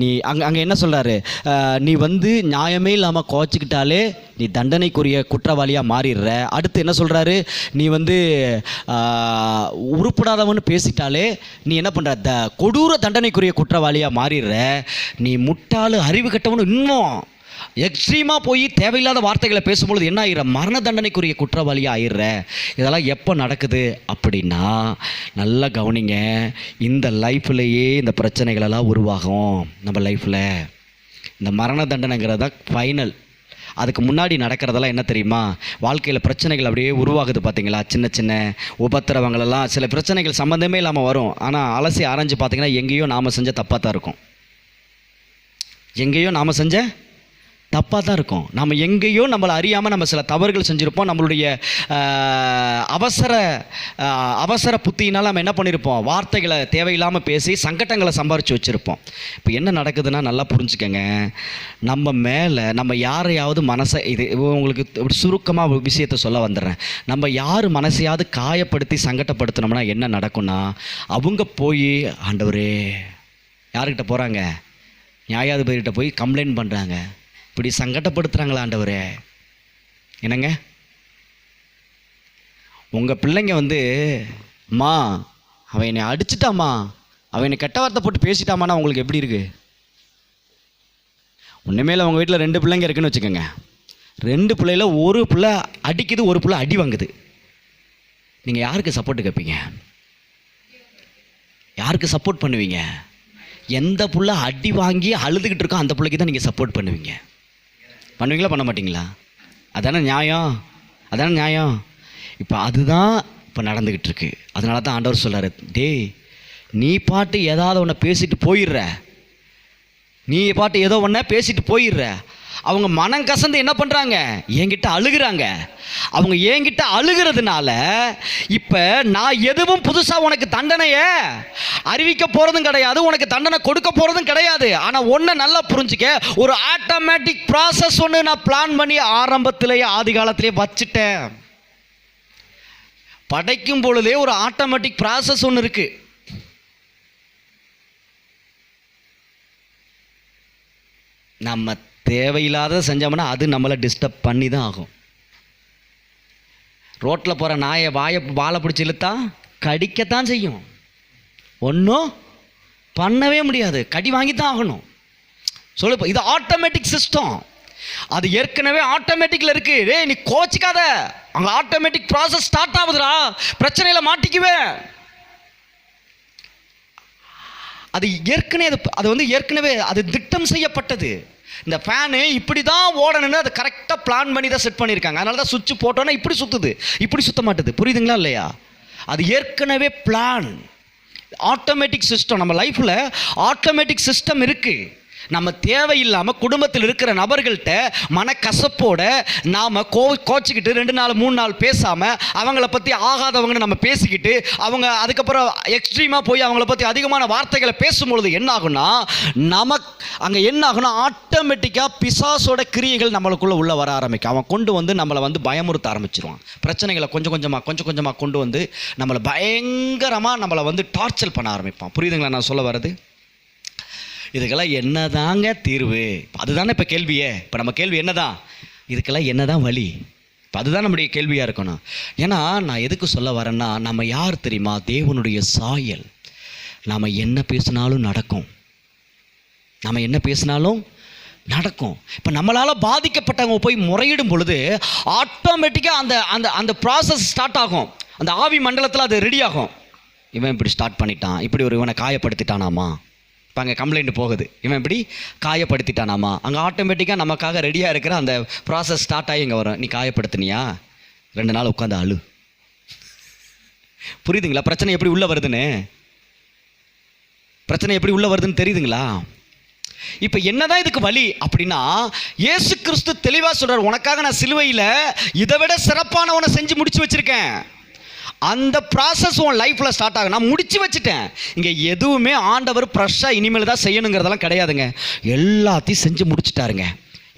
நீ அங்கே என்ன சொல்கிறாரு, நீ வந்து நியாயமே இல்லாமல் கோச்சிக்கிட்டாலே நீ தண்டனைக்குரிய குற்றவாளியாக மாறிடுற. அடுத்து என்ன சொல்கிறாரு, நீ வந்து உருப்படாதவன்னு பேசிட்டாலே நீ என்ன பண்ணுற, கொடூர தண்டனைக்குரிய குற்றவாளியாக மாறிடுற. நீ முட்டாளு அறிவு கட்டவனு இன்னும் எக்ஸ்ட்ரீமாக போய் தேவையில்லாத வார்த்தைகளை பேசும்பொழுது என்ன ஆகிற, மரண தண்டனைக்குரிய குற்றவாளியாக ஆயிடுற. இதெல்லாம் எப்போ நடக்குது அப்படின்னா, நல்லா கவனிங்க, இந்த லைஃப்லையே இந்த பிரச்சனைகளெல்லாம் உருவாகும். நம்ம லைஃப்பில் இந்த மரண தண்டனைங்கிறது தான் ஃபைனல். அதுக்கு முன்னாடி நடக்கிறதெல்லாம் என்ன தெரியுமா, வாழ்க்கையில் பிரச்சனைகள் அப்படியே உருவாகுது பார்த்தீங்களா, சின்ன சின்ன உபத்திரவங்களெல்லாம். சில பிரச்சனைகள் சம்மந்தமே இல்லாமல் வரும், ஆனால் அலசி ஆராய்ஞ்சு பார்த்தீங்கன்னா எங்கேயோ நாம் செஞ்ச தப்பாக தான் இருக்கும். எங்கேயோ நாம் செஞ்ச தப்பாக தான் இருக்கும். நம்ம எங்கேயோ நம்மளை அறியாமல் நம்ம சில தவறுகள் செஞ்சுருப்போம். நம்மளுடைய அவசர புத்தியினால் நம்ம என்ன பண்ணியிருப்போம், வார்த்தைகளை தேவையில்லாமல் பேசி சங்கடங்களை சம்பாரித்து வச்சுருப்போம். இப்போ என்ன நடக்குதுன்னா, நல்லா புரிஞ்சுக்கங்க, நம்ம மேலே நம்ம யாரையாவது மனசை, இது உங்களுக்கு சுருக்கமாக விஷயத்தை சொல்ல வந்துடுறேன், நம்ம யார் மனசையாவது காயப்படுத்தி சங்கடப்படுத்தினோம்னா என்ன நடக்கும்னா, அவங்க போய் ஆண்டவரே யார்கிட்ட போகிறாங்க, நியாயாதிபதிகிட்ட போய் கம்ப்ளைண்ட் பண்ணுறாங்க, இப்படி சங்கடப்படுத்துகிறாங்களா ஆண்டவரே. என்னங்க, உங்கள் பிள்ளைங்க வந்து அம்மா அவன் என்னை அடிச்சிட்டாம்மா, அவன் என்னை கெட்ட வார்த்தை போட்டு பேசிட்டாமான்னா உங்களுக்கு எப்படி இருக்குது? ஒன்றுமேல உங்கள் வீட்டில் 2 பிள்ளைங்க இருக்குன்னு வச்சுக்கோங்க. 2 பிள்ளையில் ஒரு பிள்ளை அடிக்குது, ஒரு பிள்ளை அடி வாங்குது. நீங்கள் யாருக்கு சப்போர்ட்டு கேட்பீங்க, யாருக்கு சப்போர்ட் பண்ணுவீங்க? எந்த புள்ள அடி வாங்கி அழுதுகிட்டு இருக்கோ அந்த பிள்ளைக்கு தான் நீங்கள் சப்போர்ட் பண்ணுவீங்க. பண்ணுவீங்களா பண்ண மாட்டிங்களா? அதானே நியாயம், அதானே நியாயம். இப்போ அதுதான் இப்போ நடந்துக்கிட்டு இருக்கு. அதனால தான் ஆண்டவர் சொல்கிறாரு, டேய் நீ பாட்டு ஏதாவது ஒன்று பேசிட்டு போயிடுற, நீ பாட்டு ஏதோ ஒன்று பேசிட்டு போயிடுற. அவங்க மனம் கசந்து என்ன பண்ணுறாங்க, என்கிட்ட அழுகிறாங்க. அவங்க என்கிட்ட அழுகிறதுனால இப்போ நான் எதுவும் புதுசாக உனக்கு தண்டனையை அறிவிக்க போகிறதும் கிடையாது, உனக்கு தண்டனை கொடுக்க போகிறதும் கிடையாது. ஆனால் ஒன்று நல்லா புரிஞ்சுக்க, ஒரு ஆட்டோமேட்டிக் ப்ராசஸ் ஒன்று நான் பிளான் பண்ணி ஆரம்பத்திலேயே ஆதி காலத்திலே வச்சுட்டேன். படைக்கும் பொழுதே ஒரு ஆட்டோமேட்டிக் ப்ராசஸ் ஒன்று இருக்குது. நம்ம தேவையில்லாத செஞ்சோம்னா அது நம்மளை டிஸ்டர்ப் பண்ணி தான் ஆகும். ரோட்டில் போகிற நாயை வாழை பிடிச்சி இழுத்தா கடிக்கத்தான் செய்யும், ஒன்றும் பண்ணவே முடியாது, கடி வாங்கி தான் ஆகணும். சொல்லு, இது ஆட்டோமேட்டிக் சிஸ்டம், அது ஏற்கனவே ஆட்டோமேட்டிக்கில் இருக்குது. டேய் நீ கோச்சிக்காத, அங்கே ஆட்டோமேட்டிக் ப்ராசஸ் ஸ்டார்ட் ஆகுதுடா, பிரச்சனையில் மாட்டிக்குவேன். அது ஏற்கனவே அது வந்து ஏற்கனவே அது திட்டம் செய்யப்பட்டது. இந்த ஃபேனு இப்படி தான் ஓடணும்னு அதை கரெக்டாக பிளான் பண்ணி தான் செட் பண்ணியிருக்காங்க. அதனால தான் சுவிட்ச் போட்டோன்னா இப்படி சுற்றுது, இப்படி சுற்ற மாட்டுது. புரியுதுங்களா இல்லையா? அது ஏற்கனவே பிளான், ஆட்டோமேட்டிக் சிஸ்டம். நம்ம லைஃப்பில் ஆட்டோமேட்டிக் சிஸ்டம் இருக்குது. நம்ம தேவையில்லாமல் குடும்பத்தில் இருக்கிற நபர்கள்ட்ட மனக்கசப்போட நாம் கோச்சிக்கிட்டு 2 நாள் 3 நாள் பேசாமல் அவங்கள பற்றி ஆகாதவங்கன்னு நம்ம பேசிக்கிட்டு அவங்க அதுக்கப்புறம் எக்ஸ்ட்ரீமாக போய் அவங்கள பற்றி அதிகமான வார்த்தைகளை பேசும்பொழுது என்ன ஆகுனா, நமக்கு அங்கே என்ன ஆகுனா ஆட்டோமேட்டிக்காக பிசாசோட கிரியைகள் நம்மளுக்குள்ளே உள்ளே வர ஆரம்பிக்கும். அவன் கொண்டு வந்து நம்மளை வந்து பயமுறுத்த ஆரம்பிச்சிருவான். பிரச்சனைகளை கொஞ்சம் கொஞ்சமாக கொண்டு வந்து நம்மளை பயங்கரமாக நம்மளை வந்து டார்ச்சர் பண்ண ஆரம்பிப்பான். புரியுதுங்களா நான் சொல்ல வர்றது? இதுக்கெல்லாம் என்னதாங்க தீர்வு? அதுதானே இப்போ கேள்வியே. இப்போ நம்ம கேள்வி என்னதான், இதுக்கெல்லாம் என்னதான் வழி? அதுதான் நம்முடைய கேள்வியாக இருக்கணும். ஏன்னா நான் எதுக்கு சொல்ல வரேன்னா, நம்ம யார் தெரியுமா? தேவனுடைய சாயல். நாம் என்ன பேசினாலும் நடக்கும். நாம் என்ன பேசினாலும் நடக்கும். இப்போ நம்மளால் பாதிக்கப்பட்டவங்க போய் முறையிடும் பொழுது ஆட்டோமேட்டிக்காக அந்த அந்த அந்த ப்ராசஸ் ஸ்டார்ட் ஆகும். அந்த ஆவி மண்டலத்தில் அது ரெடி ஆகும். இவன் இப்படி ஸ்டார்ட் பண்ணிட்டான், இப்படி ஒரு இவனை காயப்படுத்திட்டானாமா, இப்போ அங்கே கம்ப்ளைண்ட் போகுது, இவன் இப்படி காயப்படுத்திட்டானாமா. அங்கே ஆட்டோமேட்டிக்காக நமக்காக ரெடியாக இருக்கிற அந்த ப்ராசஸ் ஸ்டார்ட் ஆகி இங்கே வரும். நீ காயப்படுத்தினியா, 2 நாள் உட்காந்து அழு. புரியுதுங்களா பிரச்சனை எப்படி உள்ளே வருதுன்னு? பிரச்சனை எப்படி உள்ளே வருதுன்னு தெரியுதுங்களா? இப்போ என்னதான் இதுக்கு வழி அப்படின்னா, இயேசு கிறிஸ்து தெளிவாக சொல்கிறார், உனக்காக நான் சிலுவையில் இதை விட சிறப்பானவனை செஞ்சு முடிச்சு வச்சுருக்கேன். அந்த ப்ராசஸ் உன் லைஃப்பில் ஸ்டார்ட் ஆகும். நான் முடிச்சு வச்சுட்டேன். இங்கே எதுவுமே ஆண்டவர் ஃப்ரெஷ்ஷாக இனிமேல் தான் செய்யணுங்கிறதெல்லாம் கிடையாதுங்க. எல்லாத்தையும் செஞ்சு முடிச்சுட்டாருங்க.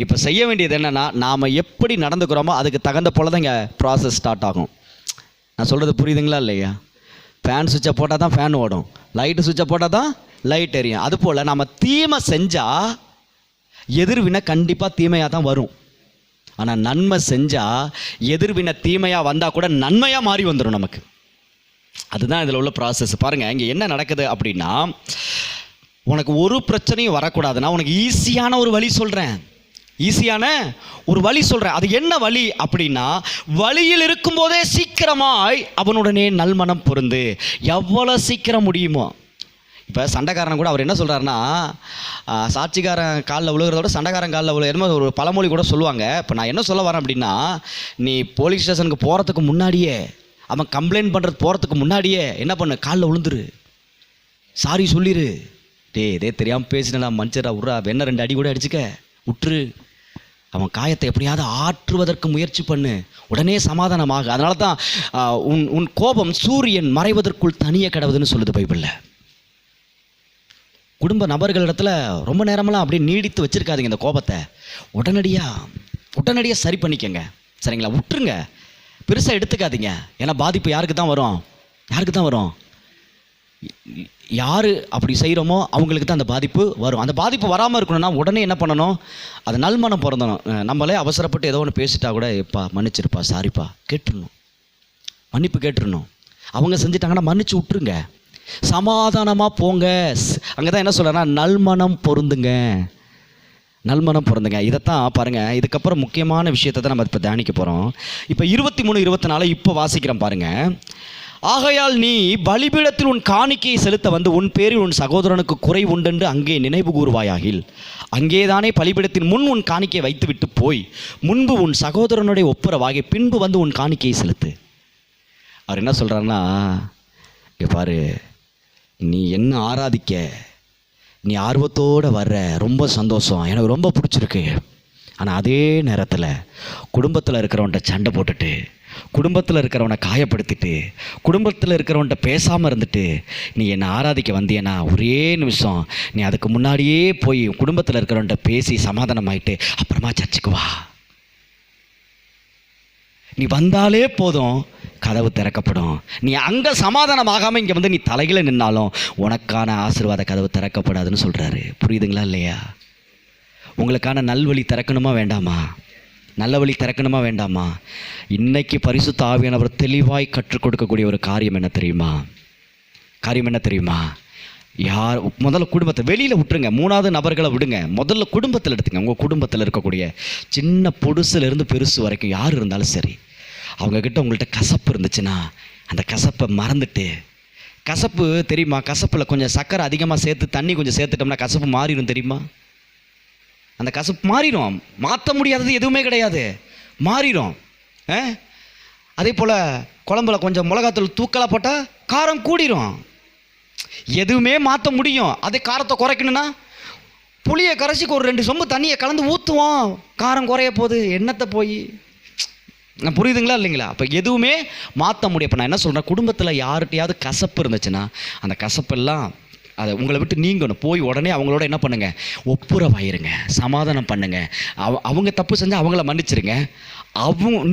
இப்போ செய்ய வேண்டியது என்னென்னா, நாம் எப்படி நடந்துக்கிறோமோ அதுக்கு தகுந்த போல தான் இங்கே ப்ராசஸ் ஸ்டார்ட் ஆகும். நான் சொல்கிறது புரியுதுங்களா இல்லையா? ஃபேன் சுவிட்சை போட்டால் தான் ஃபேன் ஓடும், லைட்டு சுவிட்சை போட்டால் தான் லைட் எரியும். அதுபோல் நம்ம தீமை செஞ்சால் எதிர்வினை கண்டிப்பாக தீமையாக தான் வரும். ஆனால் நன்மை செஞ்சால் எதிர்வினை தீமையாக வந்தால் கூட நன்மையாக மாறி வந்துடும் நமக்கு. அதுதான் இதில் உள்ள ப்ராசஸ். பாருங்கள், இங்கே என்ன நடக்குது அப்படின்னா, உனக்கு ஒரு பிரச்சனையும் வரக்கூடாதுன்னா உனக்கு ஈஸியான ஒரு வழி சொல்கிறேன். அது என்ன வழி அப்படின்னா, வழியில் இருக்கும்போதே சீக்கிரமாய் அவனுடனே நல்மனம் பொருந்து. எவ்வளோ சீக்கிரம் முடியுமோ. இப்போ சண்டைக்காரன் கூட அவர் என்ன சொல்கிறாருன்னா, சாட்சிக்காரன் காலில் விழுகிறதோட சண்டைக்காரன் காலில் விழு, என்னமோ ஒரு பழமொழி கூட சொல்லுவாங்க. இப்போ நான் என்ன சொல்ல வரேன் அப்படின்னா, நீ போலீஸ் ஸ்டேஷனுக்கு போகிறதுக்கு முன்னாடியே, அவன் கம்ப்ளைண்ட் பண்ணுறது போகிறதுக்கு முன்னாடியே என்ன பண்ணு, காலில் விழுந்துரு, சாரி சொல்லிடு. இதே தெரியாமல் பேசினா மனுஷரா விட்றா, வேணா 2 அடி கூட அடிச்சுக்க விட்டுரு. அவன் காயத்தை எப்படியாவது ஆற்றுவதற்கு முயற்சி பண்ணு, உடனே சமாதானமாக. அதனால தான் உன் கோபம் சூரியன் மறைவதற்குள் தனியே கிடவுதுன்னு சொல்லுது பைபிளில். குடும்ப நபர்களிடத்தில் ரொம்ப நேரமெல்லாம் அப்படியே நீடித்து வச்சுருக்காதீங்க இந்த கோபத்தை. உடனடியாக சரி பண்ணிக்கங்க, சரிங்களா? விட்டுருங்க, பெருசாக எடுத்துக்காதீங்க. ஏன்னா பாதிப்பு யாருக்கு தான் வரும்? யார் அப்படி செய்கிறோமோ அவங்களுக்கு தான் அந்த பாதிப்பு வரும். அந்த பாதிப்பு வராமல் இருக்கணும்னா உடனே என்ன பண்ணணும், அது நல்மனம் பிறந்தணும். நம்மளே அவசரப்பட்டு ஏதோ ஒன்று பேசிட்டா கூட, எப்பா மன்னிச்சிருப்பா, சாரிப்பா கேட்டுருணும், மன்னிப்பு கேட்டுருணும். அவங்க செஞ்சிட்டாங்கன்னா மன்னிச்சு விட்டுருங்க, சமாதானமாக போங்க. அங்கே தான் என்ன சொல்கிறேன்னா, நல்மனம் பொருந்துங்க. இதைத்தான் பாருங்கள். இதுக்கப்புறம் முக்கியமான விஷயத்தை தான் நம்ம இப்போ தியானிக்க போகிறோம். இப்போ 23, 24 இப்போ வாசிக்கிறோம் பாருங்கள். ஆகையால் நீ பலிபீடத்தில் உன் காணிக்கையை செலுத்த வந்து உன் பேரில் உன் சகோதரனுக்கு குறை உண்டென்று அங்கே நினைவு கூறுவாயாகில், அங்கேதானே பலிபீடத்தின் முன் உன் காணிக்கையை வைத்துவிட்டு போய் முன்பு உன் சகோதரனுடைய ஒப்புரவாகி பின்பு வந்து உன் காணிக்கையை செலுத்து. அவர் என்ன சொல்கிறாருன்னா, இங்கே பாரு, நீ என்ன ஆராதிக்க நீ ஆர்வத்தோடு வர்ற, ரொம்ப சந்தோஷம், எனக்கு ரொம்ப பிடிச்சிருக்கு. ஆனால் அதே நேரத்தில் குடும்பத்தில் இருக்கிறவன்ட்ட சண்டை போட்டுட்டு, குடும்பத்தில் இருக்கிறவனை காயப்படுத்திட்டு, குடும்பத்தில் இருக்கிறவன்ட்ட பேசாமல் இருந்துட்டு நீ என்னை ஆராதிக்க வந்தியன்னா, ஒரே நிமிஷம் நீ அதுக்கு முன்னாடியே போய் குடும்பத்தில் இருக்கிறவன்ட்ட பேசி சமாதானமாயிட்டு அப்புறமா சர்ச்சுக்கு வா. நீ வந்தாலே போதும், கதவு திறக்கப்படும். நீ அங்கே சமாதானம் ஆகாமல் இங்கே வந்து நீ தலைகளை நின்னாலும் உனக்கான ஆசீர்வாத கதவு திறக்கப்படாதுன்னு சொல்கிறாரு. புரியுதுங்களா இல்லையா? உங்களுக்கான நல்வழி திறக்கணுமா வேண்டாமா? நல்ல வழி திறக்கணுமா வேண்டாமா? இன்னைக்கு பரிசுத்த ஆவியானவர் தெளிவாய் கற்றுக் கொடுக்கக்கூடிய ஒரு காரியம் என்ன தெரியுமா? யார் முதல்ல குடும்பத்தை வெளியில் விட்டுருங்க, 3வது நபர்களை விடுங்க, முதல்ல குடும்பத்தில் எடுத்துங்க. உங்கள் குடும்பத்தில் இருக்கக்கூடிய சின்ன பொடுசுலேருந்து பெருசு வரைக்கும் யார் இருந்தாலும் சரி, அவங்கக்கிட்ட உங்கள்கிட்ட கசப்பு இருந்துச்சுன்னா அந்த கசப்பை மறந்துட்டு, கசப்பு தெரியுமா, கசப்பில் கொஞ்சம் சர்க்கரை அதிகமாக சேர்த்து தண்ணி கொஞ்சம் சேர்த்துட்டோம்னா கசப்பு மாறிடும் தெரியுமா? அந்த கசப்பு மாறிடும், மாற்ற முடியாதது எதுவுமே கிடையாது, மாறிடும். அதே போல் குழம்புல கொஞ்சம் மிளகாத்தூள் தூக்கலாக போட்டால் காரம் கூடிரும். எதுவுமே மாற்ற முடியும். அதே காரத்தை குறைக்கணும்னா புளியை கரைச்சிக்கு ஒரு 2 சொம்பு தண்ணியை கலந்து ஊற்றுவோம், காரம் குறைய போகுது, என்னத்தை போய். நான் புரியுதுங்களா இல்லைங்களா? அப்போ எதுவுமே மாற்ற முடியும். இப்போ நான் என்ன சொல்கிறேன், குடும்பத்தில் யார்கிட்டையாவது கசப்பு இருந்துச்சுன்னா அந்த கசப்பெல்லாம் அதை உங்களை விட்டு நீங்கணும். போய் உடனே அவங்களோட என்ன பண்ணுங்கள், ஒப்புரவாயிருங்க, சமாதானம் பண்ணுங்கள். அவங்க தப்பு செஞ்சால் அவங்கள மன்னிச்சிருங்க.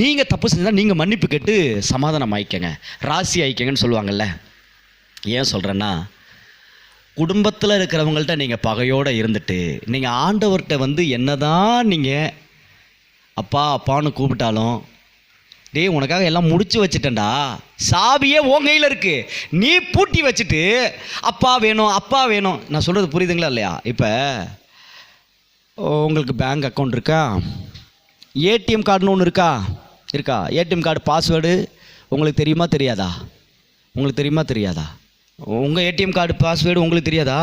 நீங்கள் தப்பு செஞ்சால் நீங்கள் மன்னிப்பு கேட்டு சமாதானம் ஆயிக்கங்க, ராசி ஆயிக்கங்கன்னு சொல்லுவாங்கள்ல. ஏன் சொல்கிறேன்னா, குடும்பத்தில் இருக்கிறவங்கள்ட்ட நீங்கள் பகையோடு இருந்துட்டு நீங்கள் ஆண்டவர்கிட்ட வந்து என்ன தான் நீங்கள் அப்பா அப்பான்னு கூப்பிட்டாலும் டேய் உனக்காக எல்லாம் முடிச்சு வச்சுட்டேன்டா, சாவியே உன் கையில் இருக்கு, நீ பூட்டி வச்சுட்டு அப்பா வேணும் அப்பா வேணும். நான் சொல்கிறது புரியுதுங்களா இல்லையா? இப்போ உங்களுக்கு பேங்க் அக்கௌண்ட் இருக்கா, ஏடிஎம் கார்டுன்னு ஒன்று இருக்கா? ஏடிஎம் கார்டு பாஸ்வேர்டு உங்களுக்கு தெரியுமா தெரியாதா? உங்களுக்கு தெரியுமா தெரியாதா? உங்கள் ஏடிஎம் கார்டு பாஸ்வேர்டு உங்களுக்கு தெரியாதா?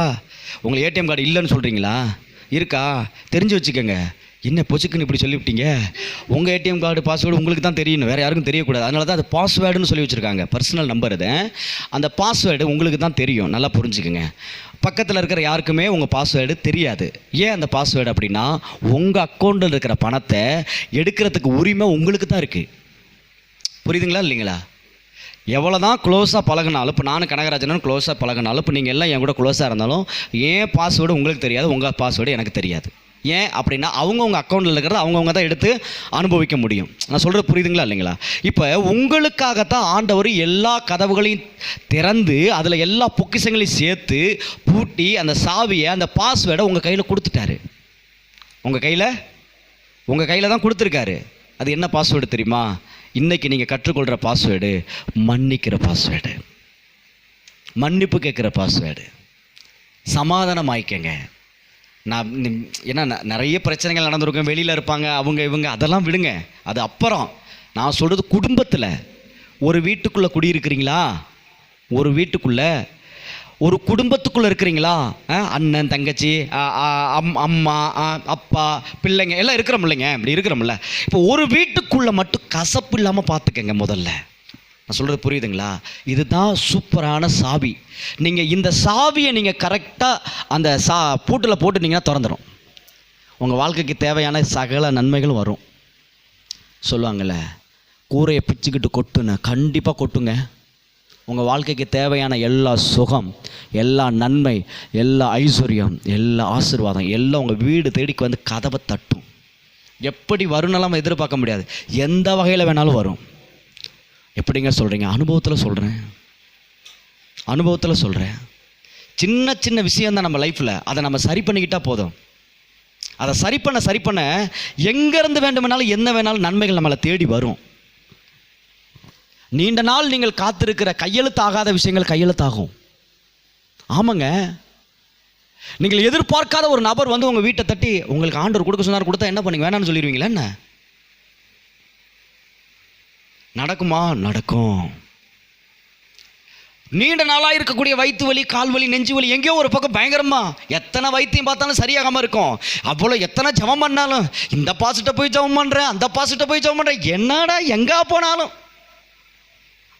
உங்களுக்கு ஏடிஎம் கார்டு இல்லைன்னு சொல்கிறீங்களா? இருக்கா? தெரிஞ்சு வச்சுக்கோங்க. என்ன பொச்சுக்குன்னு இப்படி சொல்லிவிட்டீங்க? உங்கள் ஏடிஎம் கார்டு பாஸ்வேர்டு உங்களுக்கு தான் தெரியணும், வேறு யாருக்கும் தெரியக்கூடாது. அதனால தான் அது பாஸ்வேர்டுன்னு சொல்லி வச்சுருக்காங்க. பர்சனல் நம்பர் அது. அந்த பாஸ்வேர்டு உங்களுக்கு தான் தெரியும், நல்லா புரிஞ்சுக்குங்க. பக்கத்தில் இருக்கிற யாருக்குமே உங்கள் பாஸ்வேர்டு தெரியாது. ஏன் அந்த பாஸ்வேர்டு அப்படின்னா, உங்கள் அக்கௌண்ட்டில் இருக்கிற பணத்தை எடுக்கிறதுக்கு உரிமை உங்களுக்கு தான் இருக்குது. புரியுதுங்களா இல்லைங்களா? எவ்வளோ தான் க்ளோஸாக பழகினாலும், இப்போ நானும் கனகராஜனும் க்ளோஸாக பழகினாலும், இப்போ நீங்கள் எல்லாம் என் கூட க்ளோஸாக இருந்தாலும் ஏன் பாஸ்வேர்டு உங்களுக்கு தெரியாது, உங்கள் பாஸ்வேர்டு எனக்கு தெரியாது. ஏன் அப்படின்னா அவங்கவுங்க அக்கௌண்ட்டில் இருக்கிறத அவங்கவுங்க தான் எடுத்து அனுபவிக்க முடியும். நான் சொல்கிறது புரியுதுங்களா இல்லைங்களா? இப்போ உங்களுக்காகத்தான் ஆண்டவர் எல்லா கதவுகளையும் திறந்து அதில் எல்லா பொக்கிஷங்களையும் சேர்த்து பூட்டி அந்த சாவியை, அந்த பாஸ்வேர்டை உங்கள் கையில் கொடுத்துட்டாரு. உங்கள் கையில் தான் கொடுத்துருக்காரு. அது என்ன பாஸ்வேர்டு தெரியுமா? இன்றைக்கி நீங்கள் கற்றுக்கொள்கிற பாஸ்வேர்டு மன்னிக்கிற பாஸ்வேர்டு, மன்னிப்பு கேட்குற பாஸ்வேர்டு. சமாதானம் ஆயிக்கங்க. நான் ஏன்னா நிறைய பிரச்சனைகள் நடந்திருக்கும், வெளியில் இருப்பாங்க அவங்க இவங்க, அதெல்லாம் விடுங்க, அது அப்புறம். நான் சொல்கிறது குடும்பத்தில் ஒரு வீட்டுக்குள்ளே குடியிருக்கிறீங்களா, ஒரு குடும்பத்துக்குள்ளே இருக்கிறீங்களா? அண்ணன் தங்கச்சி அம்மா அப்பா பிள்ளைங்க எல்லாம் இருக்கிறோமில்லைங்க, இப்படி இருக்கிறோம்ல. இப்போ ஒரு வீட்டுக்குள்ளே மட்டும் கசப்பு இல்லாமல் பார்த்துக்கங்க முதல்ல. நான் சொல்கிறது புரியுதுங்களா? இதுதான் சூப்பரான சாவி. நீங்கள் இந்த சாவியை நீங்கள் கரெக்டாக அந்த பூட்டில் போட்டுனீங்கன்னா திறந்துடும். உங்கள் வாழ்க்கைக்கு தேவையான சகல நன்மைகளும் வரும். சொல்லுவாங்கள்ல, கூரையை பிச்சுக்கிட்டு கொட்டுன்னு, கண்டிப்பாக கொட்டுங்க. உங்கள் வாழ்க்கைக்கு தேவையான எல்லா சுகம், எல்லா நன்மை, எல்லா ஐஸ்வர்யம், எல்லா ஆசீர்வாதம் எல்லாம் உங்கள் வீடு தேடிக்கு வந்து கதவை தட்டும். எப்படி வரும்னெல்லாம் எதிர்பார்க்க முடியாது, எந்த வகையில் வேணாலும் வரும். எப்படிங்க சொல்கிறீங்க? அனுபவத்தில் சொல்கிறேன். சின்ன சின்ன விஷயந்தான் நம்ம லைஃப்பில், அதை நம்ம சரி பண்ணிக்கிட்டால் போதும். அதை சரி பண்ண எங்கேருந்து வேண்டுமானாலும் என்ன வேணாலும் நன்மைகள் நம்மளை தேடி வரும். நீண்ட நாள் நீங்கள் காத்திருக்கிற கையெழுத்தாகாத விஷயங்கள் கையெழுத்தாகும். ஆமாங்க, நீங்கள் எதிர்பார்க்காத ஒரு நபர் வந்து உங்கள் வீட்டை தட்டி உங்களுக்கு ஆண்டவர் கொடுக்க சொன்னார், கொடுத்தா என்ன பண்ணீங்க? வேணான்னு சொல்லிடுவீங்களா என்ன? நடக்குமா? நடக்கும். நீண்ட நாளாக இருக்கக்கூடிய வயிற்று வலி, கால் வலி, நெஞ்சு வலி, எங்கேயோ ஒரு பக்கம் பயங்கரமா, எத்தனை வைத்தியம் பார்த்தாலும் சரியாகாமல் இருக்கும். அவ்வளோ எத்தனை ஜபம் பண்ணாலும், இந்த பாசிட்ட போய் ஜபம் பண்ணுறேன், அந்த பாசிட்ட போய் ஜபம் பண்ணுறேன், என்னடா எங்கே போனாலும்.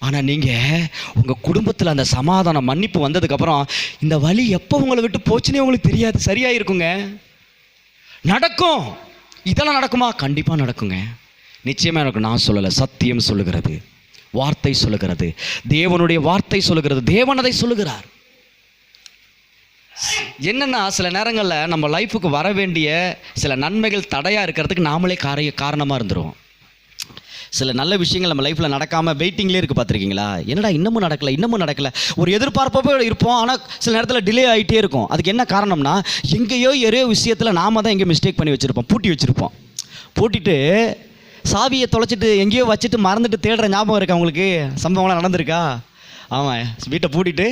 ஆனால் நீங்கள் உங்கள் குடும்பத்தில் அந்த சமாதானம், மன்னிப்பு வந்ததுக்கப்புறம் இந்த வலி எப்போ உங்களை விட்டு போச்சுன்னே உங்களுக்கு தெரியாது, சரியாக இருக்குங்க. நடக்கும். இதெல்லாம் நடக்குமா? கண்டிப்பாக நடக்குங்க, நிச்சயமாக நடக்கும். நான் சொல்லலை, சத்தியம் சொல்லுகிறது, வார்த்தை சொல்லுகிறது, தேவனுடைய வார்த்தை சொல்லுகிறது, தேவன் அதை சொல்லுகிறார். என்னென்னா, சில நேரங்களில் நம்ம லைஃபுக்கு வர வேண்டிய சில நன்மைகள் தடையாக இருக்கிறதுக்கு நாமளே காரணமாக இருந்துருவோம். சில நல்ல விஷயங்கள் நம்ம லைஃப்பில் நடக்காமல் வெயிட்டிங்லேயே இருக்குது, பார்த்துருக்கீங்களா? என்னடா இன்னமும் நடக்கலை, ஒரு எதிர்பார்ப்போ இருப்போம், ஆனால் சில நேரத்தில் டிலே ஆகிட்டே இருக்கும். அதுக்கு என்ன காரணம்னா, எங்கேயோ விஷயத்தில் நாம தான் எங்கேயோ மிஸ்டேக் பண்ணி வச்சுருப்போம், பூட்டிட்டு சாவியை தொலைச்சிட்டு எங்கேயோ வச்சுட்டு மறந்துட்டு தேடுற ஞாபகம் இருக்கா உங்களுக்கு? சம்பவம்லாம் நடந்திருக்கா? ஆமாம், வீட்டை பூட்டிட்டு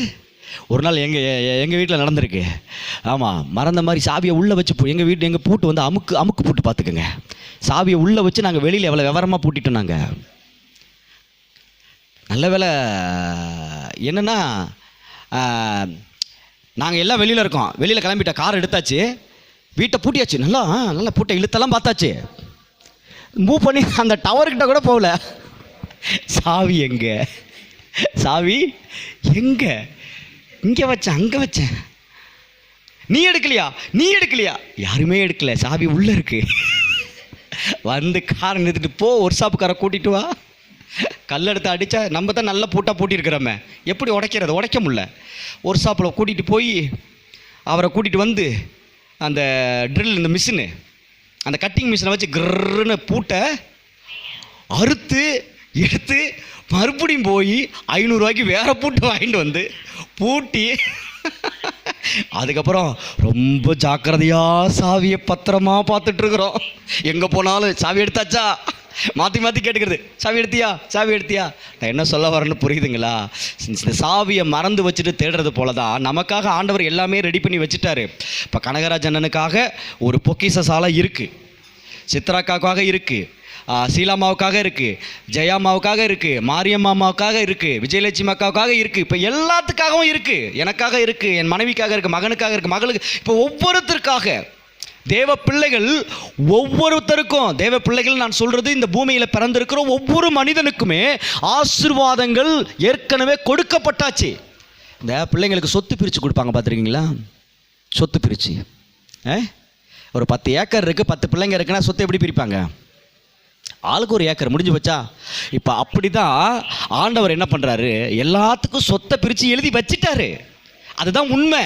ஒரு நாள் எங்கள் வீட்டில் நடந்திருக்கு. ஆமாம், மறந்த மாதிரி சாவியை உள்ளே வச்சு எங்கள் பூட்டு வந்து அமுக்கு பூட்டு, பார்த்துக்குங்க. சாவியை உள்ளே வச்சு நாங்கள் வெளியில் எவ்வளோ விவரமாக பூட்டிட்டோம். நாங்கள் நல்ல வேலை என்னென்னா, நாங்கள் எல்லாம் வெளியில் இருக்கோம், வெளியில் கிளம்பிட்ட, கார் எடுத்தாச்சு, வீட்டை பூட்டியாச்சு, நல்லா பூட்டை இழுத்தெல்லாம் பார்த்தாச்சு, மூவ் பண்ணி அந்த டவர்கிட்ட கூட போகல. சாவி எங்கே? இங்கே வச்சேன், அங்கே வச்சேன். நீ எடுக்கலையா? யாருமே எடுக்கல, சாவி உள்ளே இருக்கு. வந்து காரை நிறுத்திட்டு போ, ஒரு ஷாப்புக்காரை கூட்டிகிட்டு வா. கல்லெடுத்து அடித்தா நம்ம தான் நல்லா பூட்டியிருக்கிறோமே, எப்படி உடைக்க முடியல. ஒரு ஷாப்பில் கூட்டிகிட்டு போய் அவரை கூட்டிகிட்டு வந்து அந்த ட்ரில், இந்த மிஷினு, அந்த கட்டிங் மிஷினை வச்சு கிர்ன்னு பூட்டை அறுத்து எடுத்து மறுபடியும் போய் 500 ரூபாய்க்கு வேறு பூட்டு வாங்கிட்டு வந்து பூட்டி, அதுக்கப்புறம் ரொம்ப ஜாக்கிரதையாக சாவியை பத்திரமா பார்த்துட்ருக்குறோம். எங்கே போனாலும் சாவி எடுத்தாச்சா, மாற்றி மாற்றி கேட்டுக்கிறது, சாவி எடுத்தியா, சாவி எடுத்தியா. நான் என்ன சொல்ல வரேன்னு புரியுதுங்களா? இந்த சாவியை மறந்து வச்சுட்டு தேடுறது போல தான் நமக்காக ஆண்டவர் எல்லாமே ரெடி பண்ணி வச்சுட்டாரு. இப்போ கனகராஜ் அண்ணனுக்காக ஒரு பொக்கிஷ சாலை இருக்குது, சித்ராக்காவுக்காக இருக்குது, சீலாமாவுக்காக இருக்குது, ஜெயாமாவுக்காக இருக்குது, மாரியம்மாவுக்காக இருக்குது, விஜயலட்சுமி அக்காவுக்காக இருக்குது, இப்போ எல்லாத்துக்காகவும் இருக்குது. எனக்காக இருக்குது, என் மனைவிக்காக இருக்குது, மகனுக்காக இருக்குது, மகளுக்கு, இப்போ ஒவ்வொருத்தருக்காக தேவ பிள்ளைகள், ஒவ்வொருத்தருக்கும் தேவ பிள்ளைகள் நான் சொல்கிறது இந்த பூமியில் பிறந்திருக்கிற ஒவ்வொரு மனிதனுக்குமே ஆசீர்வாதங்கள் ஏற்கனவே கொடுக்கப்பட்டாச்சு. இந்த பிள்ளைங்களுக்கு சொத்து பிரித்து கொடுப்பாங்க பார்த்துருக்கீங்களா? சொத்து பிரித்து ஒரு 10 ஏக்கர் இருக்குது, 10 பிள்ளைங்க இருக்குன்னா சொத்து எப்படி பிரிப்பாங்க? ஆளுக்கு ஒரு ஏக்கர், முடிஞ்சு வச்சா. இப்போ அப்படி தான் ஆண்டவர் என்ன பண்ணுறாரு, எல்லாத்துக்கும் சொத்தை பிரித்து எழுதி வச்சிட்டாரு. அதுதான் உண்மை.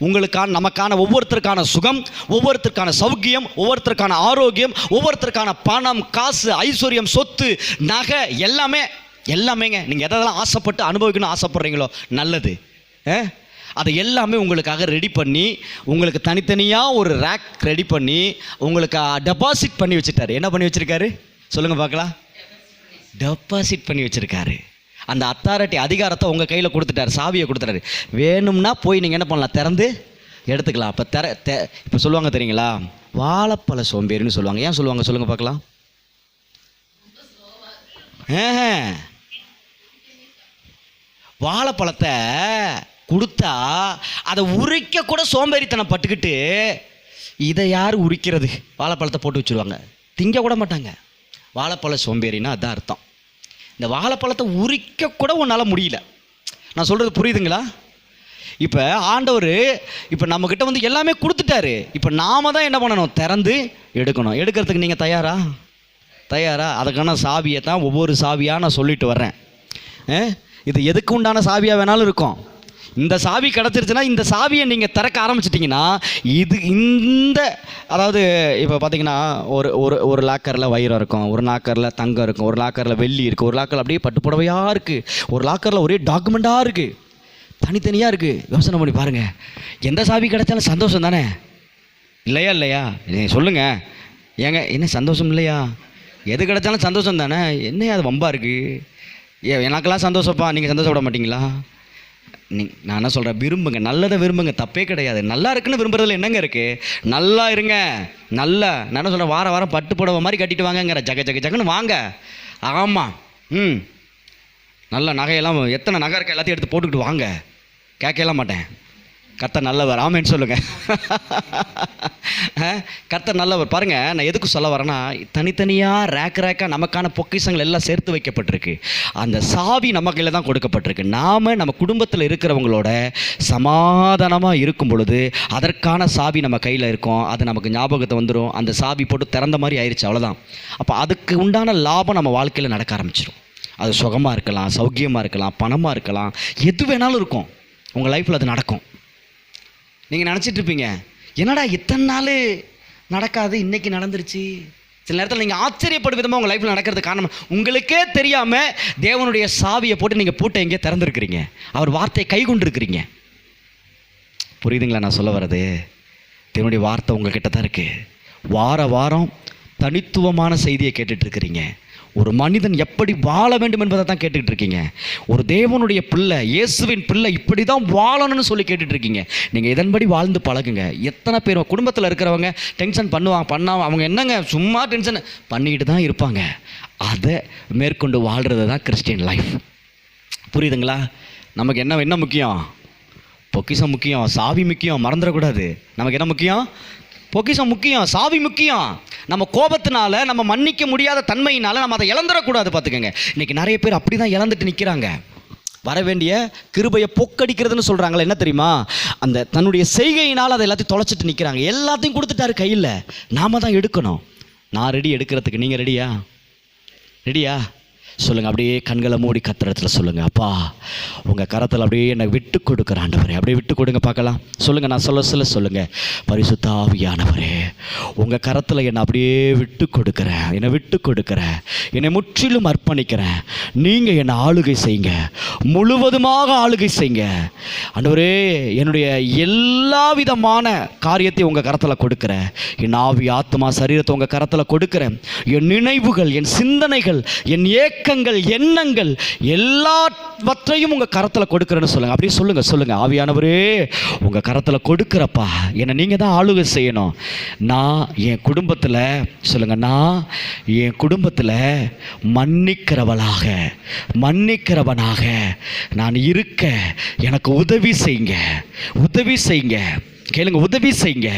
உங்களுக்கான, நமக்கான, ஒவ்வொருத்தருக்கான சுகம், ஒவ்வொருத்தருக்கான சௌக்கியம், ஒவ்வொருத்தருக்கான ஆரோக்கியம், ஒவ்வொருத்தருக்கான பணம், காசு, ஐஸ்வர்யம், சொத்து, நகை, எல்லாமே எல்லாமேங்க. நீங்கள் எதெல்லாம் ஆசைப்பட்டு அனுபவிக்கணும் ஆசைப்படுறீங்களோ நல்லது, அதை எல்லாமே உங்களுக்காக ரெடி பண்ணி, உங்களுக்கு தனித்தனியாக ஒரு ரேக் ரெடி பண்ணி உங்களுக்கு டெபாசிட் பண்ணி வச்சுட்டாரு. என்ன பண்ணி வச்சுருக்காரு சொல்லுங்கள் பார்க்கலாம்? டெபாசிட் பண்ணி வச்சுருக்காரு. அந்த அத்தாரிட்டி, அதிகாரத்தை உங்கள் கையில் கொடுத்துட்டாரு, சாவியை கொடுத்துட்டாரு. வேணும்னா போய் நீங்கள் என்ன பண்ணலாம், திறந்து எடுத்துக்கலாம். இப்போ இப்போ சொல்லுவாங்க தெரியுங்களா, வாழைப்பழ சோம்பேறின்னு சொல்லுவாங்க. ஏன் சொல்லுவாங்க சொல்லுங்கள் பார்க்கலாம்? வாழைப்பழத்தை கொடுத்தா அதை உரிக்க கூட சோம்பேறித்தனம் பட்டுக்கிட்டு, இதை யார் உரிக்கிறது? வாழைப்பழத்தை போட்டு வச்சுருவாங்க, திங்க கூட மாட்டாங்க. வாழைப்பழ சோம்பேறின்னா அதுதான் அர்த்தம். இந்த வாழைப்பழத்தை உரிக்க கூட உன்னால் முடியல. நான் சொல்கிறது புரியுதுங்களா? இப்போ ஆண்டவர் இப்போ நம்மக்கிட்ட வந்து எல்லாமே கொடுத்துட்டாரு. இப்போ நாம தான் என்ன பண்ணணும், திறந்து எடுக்கணும். எடுக்கிறதுக்கு நீங்கள் தயாரா? அதுக்கான சாவியை தான் ஒவ்வொரு சாவியாக நான் சொல்லிட்டு வர்றேன். இது எதுக்கு உண்டான சாவியாக வேணாலும் இருக்கும். இந்த சாவி கிடச்சிருச்சுன்னா இந்த சாவியை நீங்கள் திறக்க ஆரம்பிச்சிட்டிங்கன்னா அதாவது இப்போ பார்த்தீங்கன்னா ஒரு லாக்கரில் வைரம் இருக்கும், ஒரு லாக்கரில் தங்கம் இருக்கும், ஒரு லாக்கரில் வெள்ளி இருக்குது, ஒரு லாக்கரில் அப்படியே பட்டுப்புடவையாக இருக்குது, ஒரு லாக்கரில் ஒரே டாக்குமெண்ட்டாக இருக்குது, தனித்தனியாக இருக்குது. யோசனை பண்ணி பாருங்கள், எந்த சாவி கிடைச்சாலும் சந்தோஷம் தானே? இல்லையா சொல்லுங்கள் ஏங்க, என்ன சந்தோஷம் இல்லையா? எது கிடைச்சாலும் சந்தோஷம் தானே? என்ன அது வம்பா இருக்குது? எனக்கெல்லாம் சந்தோஷப்பா, நீங்கள் சந்தோஷப்பட மாட்டிங்களா? நான் என்ன சொல்கிறேன், விரும்புங்க, நல்லதை விரும்புங்க, தப்பே கிடையாது. நல்லா இருக்குன்னு விரும்புறதுல என்னங்க இருக்குது? நல்லா இருங்க. நல்லா நான் என்ன சொல்கிறேன், வாரம் பட்டு புடவை மாதிரி கட்டிட்டு வாங்கங்கிற, ஜகன்னு வாங்க. ஆமாம், நல்ல நகையெல்லாம், எத்தனை நகை இருக்க எல்லாத்தையும் எடுத்து போட்டுக்கிட்டு வாங்க, கேட்கலாம் மாட்டேன். கர்த்தர் நல்லவர், ஆமேன்னு சொல்லுங்கள். கர்த்தர் நல்லவர். பாருங்கள், நான் எதுக்கு சொல்ல வரேன்னா, தனித்தனியாக ரேக்காக நமக்கான பொக்கிஷங்கள் எல்லாம் சேர்த்து வைக்கப்பட்டிருக்கு. அந்த சாவி நம்ம கையில் தான் கொடுக்கப்பட்டிருக்கு. நாம் நம்ம குடும்பத்தில் இருக்கிறவங்களோட சமாதானமாக இருக்கும் பொழுது அதற்கான சாவி நம்ம கையில் இருக்கும். அது நமக்கு ஞாபகத்தை வந்துடும். அந்த சாவி போட்டு திறந்த மாதிரி ஆயிடுச்சு, அவ்வளோதான். அப்போ அதுக்கு உண்டான லாபம் நம்ம வாழ்க்கையில் நடக்க ஆரம்பிச்சிடும். அது சுகமாக இருக்கலாம், சௌக்கியமாக இருக்கலாம், பணமாக இருக்கலாம், எது வேணாலும் இருக்கும். உங்கள் லைஃப்பில் அது நடக்கும். நீங்கள் நினச்சிட்ருப்பீங்க, என்னடா இத்தனை நாள் நடக்காது, இன்றைக்கி நடந்துருச்சு. சில நேரத்தில் நீங்கள் ஆச்சரியப்படும் விதமாக உங்கள் லைஃப்பில் நடக்கிறதுக்கு காரணம், உங்களுக்கே தெரியாமல் தேவனுடைய சாவியை போட்டு நீங்கள் பூட்டை எங்கேயே திறந்துருக்கிறீங்க, அவர் வார்த்தையை கை கொண்டிருக்கிறீங்க. புரியுதுங்களா நான் சொல்ல வர்றது? தேவனுடைய வார்த்தை உங்கள்கிட்ட தான் இருக்குது. வாரம் தனித்துவமான செய்தியை கேட்டுட்ருக்கிறீங்க. ஒரு மனிதன் எப்படி வாழ வேண்டும் என்பதை தான் கேட்டுக்கிட்டு இருக்கீங்க. ஒரு தேவனுடைய பிள்ளை, இயேசுவின் பிள்ளை இப்படி தான் வாழணும்னு சொல்லி கேட்டுட்ருக்கீங்க. நீங்கள் இதன்படி வாழ்ந்து பழகுங்க. எத்தனை பேர் குடும்பத்தில் இருக்கிறவங்க டென்ஷன் பண்ணாமல் அவங்க என்னங்க சும்மா டென்ஷன் பண்ணிக்கிட்டு தான் இருப்பாங்க. அதை மேற்கொண்டு வாழ்கிறது தான் கிறிஸ்டியன் லைஃப். புரியுதுங்களா? நமக்கு என்ன முக்கியம்? பொக்கிஷம் முக்கியம், சாவி முக்கியம், மறந்துடக்கூடாது. நமக்கு என்ன முக்கியம்? பொக்கிஷம் முக்கியம், சாவி முக்கியம். நம்ம கோபத்தினால, நம்ம மன்னிக்க முடியாத தன்மையினால நம்ம அதை இழந்துடக்கூடாது. பார்த்துக்கோங்க, இன்றைக்கி நிறைய பேர் அப்படி தான் இழந்துட்டு நிற்கிறாங்க. வர வேண்டிய கிருபையை பொக்கடிக்கிறதுன்னு சொல்கிறாங்களே, என்ன தெரியுமா? அந்த தன்னுடைய செய்கையினால் அதை எல்லாத்தையும் தொலைச்சிட்டு நிற்கிறாங்க. எல்லாத்தையும் கொடுத்துட்டாரு கையில், நாம் தான் எடுக்கணும். நான் ரெடி எடுக்கிறதுக்கு. நீங்கள் ரெடியா? சொல்லுங்கள். அப்படியே கண்களை மூடி கத்திரத்துல சொல்லுங்கள், அப்பா உங்கள் கரத்தில் அப்படியே என்னை விட்டு கொடுக்குற ஆண்டவரே, அப்படியே விட்டு கொடுங்க பார்க்கலாம். சொல்லுங்கள், நான் சொல்ல சொல்லுங்கள். பரிசுத்த ஆவியானவரே, உங்கள் கரத்தில் என்னை அப்படியே விட்டு கொடுக்குறேன், என்னை விட்டு கொடுக்குறேன், என்னை முற்றிலும் அர்ப்பணிக்கிறேன். நீங்கள் என்னை ஆளுகை செய்யுங்க, முழுவதுமாக ஆளுகை செய்யுங்க ஆண்டவரே. என்னுடைய எல்லா விதமான காரியத்தை உங்கள் கரத்தில் கொடுக்குறேன். என் ஆவி, ஆத்மா, சரீரத்தை உங்கள் கரத்தில் கொடுக்குறேன். என் நினைவுகள், என் சிந்தனைகள், என் ஏக்கங்கள், எண்ணங்கள் எல்லாவற்றையும் உங்கள் கரத்தில் கொடுக்குறேன்னு சொல்லுங்கள். அப்படியே சொல்லுங்கள். ஆவியானவரே, உங்கள் கரத்தில் கொடுக்குறப்பா, என்னை நீங்கள் தான் ஆளுகை செய்யணும். நான் என் குடும்பத்தில் சொல்லுங்கள், நான் என் குடும்பத்தில் மன்னிக்கிறவனாக நான் இருக்க எனக்கு உதவி செய்யுங்க. கேளுங்க, உதவி செய்யுங்க.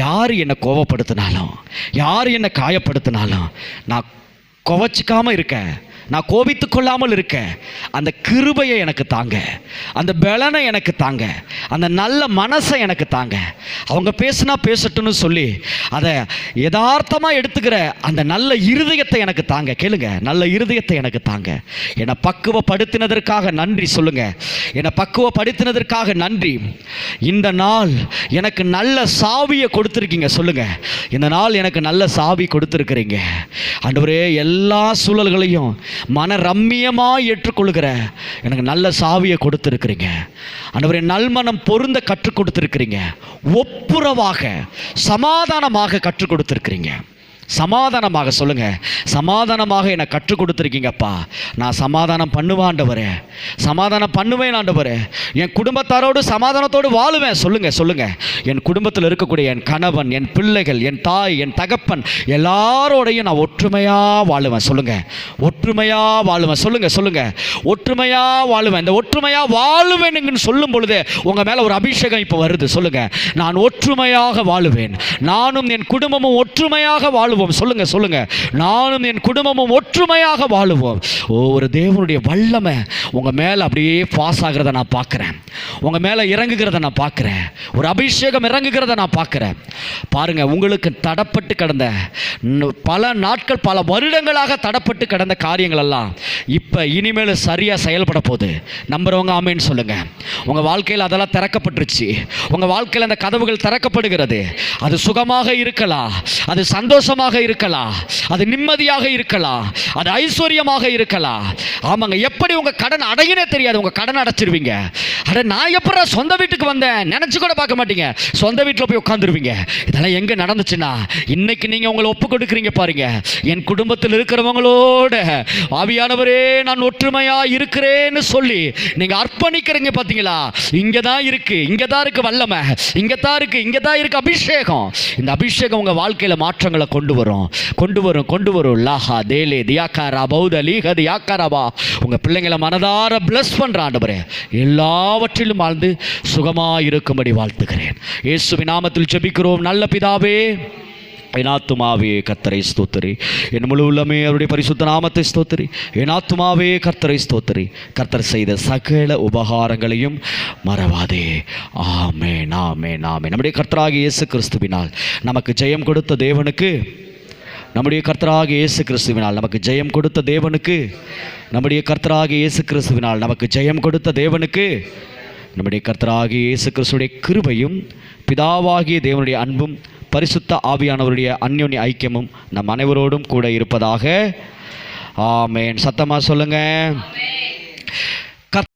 யார் என்னை கோபப்படுத்தினாலும், யார் என்னை காயப்படுத்தினாலும் நான் கோவச்சிக்காமல் இருக்கேன், நான் கோபித்து கொள்ளாமல் இருக்கேன். அந்த கிருபையை எனக்கு தாங்க, அந்த பலனை எனக்கு தாங்க, அந்த நல்ல மனசை எனக்கு தாங்க. அவங்க பேசுனா பேசட்டுன்னு சொல்லி அதை யதார்த்தமாக எடுத்துக்கிற அந்த நல்ல இருதயத்தை எனக்கு தாங்க. கேளுங்க, நல்ல இருதயத்தை எனக்கு தாங்க. என்னை பக்குவப்படுத்தினதற்காக நன்றி சொல்லுங்க. என்னை பக்குவப்படுத்தினதற்காக நன்றி. இந்த நாள் எனக்கு நல்ல சாவியை கொடுத்துருக்கீங்க சொல்லுங்க. இந்த நாள் எனக்கு நல்ல சாவி கொடுத்துருக்கிறீங்க ஆண்டவரே. எல்லா சூழல்களையும் மன ரம்மியமாக ஏற்றுக்கொள்கிற எனக்கு நல்ல சாவியை கொடுத்துருக்கிறீங்க ஆண்டவரே. நல்மனம் பொருந்த கற்றுக் கொடுத்துருக்கிறீங்க. ஒப்புரவாக சமாதானமாக கற்றுக் கொடுத்துருக்கிறீங்க. சமாதானமாக சொல்லுங்க, சமாதானமாக என்னை கற்றுக் கொடுத்துருக்கீங்கப்பா. நான் சமாதானம் பண்ணுவேன் ஆண்டவரே. என் குடும்பத்தாரோடு சமாதானத்தோடு வாழுவேன். சொல்லுங்க. என் குடும்பத்தில் இருக்கக்கூடிய என் கணவன், என் பிள்ளைகள், என் தாய், என் தகப்பன் எல்லாரோடையும் நான் ஒற்றுமையாக வாழுவேன். ஒற்றுமையாக வாழுவேன். சொல்லுங்க. ஒற்றுமையாக வாழுவேன். இந்த ஒற்றுமையாக வாழுவேன் சொல்லும் பொழுது உங்கள் மேலே ஒரு அபிஷேகம் இப்போ வருது. சொல்லுங்க, நான் ஒற்றுமையாக வாழுவேன், நானும் என் குடும்பமும் ஒற்றுமையாக வாழுவேன். சொல்லுங்க, நானும் என் குடும்பமும் ஒற்றுமையாக வாழுவோம். ஒரு தேவனுடைய வல்லமை உங்க மேல அப்படியே பாஸ் ஆகிறத நான் பார்க்கிறேன். உங்க மேல இறங்குகிறத நான் பார்க்கிறேன். ஒரு அபிஷேகம் இறங்குகிறத நான் பார்க்கிறேன். பாருங்க, உங்களுக்கு தடப்பட்டு கிடந்த பல நாட்கள், பல வருடங்களாக தடப்பட்டு கிடந்த காரியங்கள் எல்லாம் இப்ப இனிமேல் சரியா செயல்பட போகுது. நம்புறவங்க ஆமேன்னு சொல்லுங்க. உங்க வாழ்க்கையில் அதெல்லாம் திறக்கப்பட்டுருச்சு. உங்க வாழ்க்கையில் அந்த கதவுகள் திறக்கப்படுகிறது. அது சுகமாக இருக்கலாம், அது சந்தோஷமாக இருக்கலாம், அது நிம்மதியாக இருக்கலாம், அது ஐஸ்வர்யமாக இருக்கலாம். ஆமாங்க, எப்படி உங்க கடன் அடையினே தெரியாது, உங்க கடன் அடைச்சிருவீங்க. அட, நான் எப்படா சொந்த வீட்டுக்கு வந்தேன் நினைச்சு கூட பார்க்க மாட்டீங்க. சொந்த வீட்டில் போய் உட்காந்துருவீங்க. இதெல்லாம் எங்க நடந்துச்சுன்னா இன்னைக்கு நீங்க உங்களை ஒப்பு கொடுக்குறீங்க. பாருங்க, என் குடும்பத்தில் இருக்கிறவங்களோட ஆவியானவரே நான் ஒற்றுமையா இருக்கிறேன்னு சொல்லி நீங்க அர்ப்பணிக்கிறீங்க. பாத்தீங்களா, இங்கதான் இருக்கு வல்லமை, இங்கதான் இருக்கு அபிஷேகம். இந்த அபிஷேகம் உங்க வாழ்க்கையில மாற்றங்களை கொண்டு வரும். லாஹா தேலே தியாக்காரா பௌதலி ஹதி யாக்காராபா. உங்க பிள்ளைங்களை மனதார பிளஸ் பண்ற ஆண்டவரே, எல்லாவற்றிலும் வாழ்ந்து சுகமாக இருக்கும்படி வாழ்த்துகிறேன். இயேசுவின் நாமத்தில் ஜெபிக்கிறோம் நல்ல பிதாவே. என் ஆத்துமாவே கர்த்தரை ஸ்தோத்திரி, என் முழு உள்ளமே அவருடைய பரிசுத்த நாமத்தை ஸ்தோத்திரி. என் ஆத்துமாவே கர்த்தரை ஸ்தோத்திரி, கர்த்தர் செய்த சகல உபகாரங்களையும் மறவாதே. ஆமென், ஆமென், ஆமென். நம்முடைய கர்த்தராகிய இயேசு கிறிஸ்துவினால் நமக்கு ஜெயம் கொடுத்த தேவனுக்கு, நம்முடைய கர்த்தராகிய இயேசு கிறிஸ்துவினால் நமக்கு ஜெயம் கொடுத்த தேவனுக்கு, நம்முடைய கர்த்தராகிய இயேசு கிறிஸ்துவினால் நமக்கு ஜெயம் கொடுத்த தேவனுக்கு, நம்முடைய கர்த்தராகிய இயேசு கிறிஸ்துடைய கிருபையும் பிதாவாகிய தேவனுடைய அன்பும் பரிசுத்த ஆவியானவருடைய அந்யோன்ய ஐக்கியமும் நம் அனைவரோடும் கூட இருப்பதாக. ஆமென். சத்தமாக சொல்லுங்க.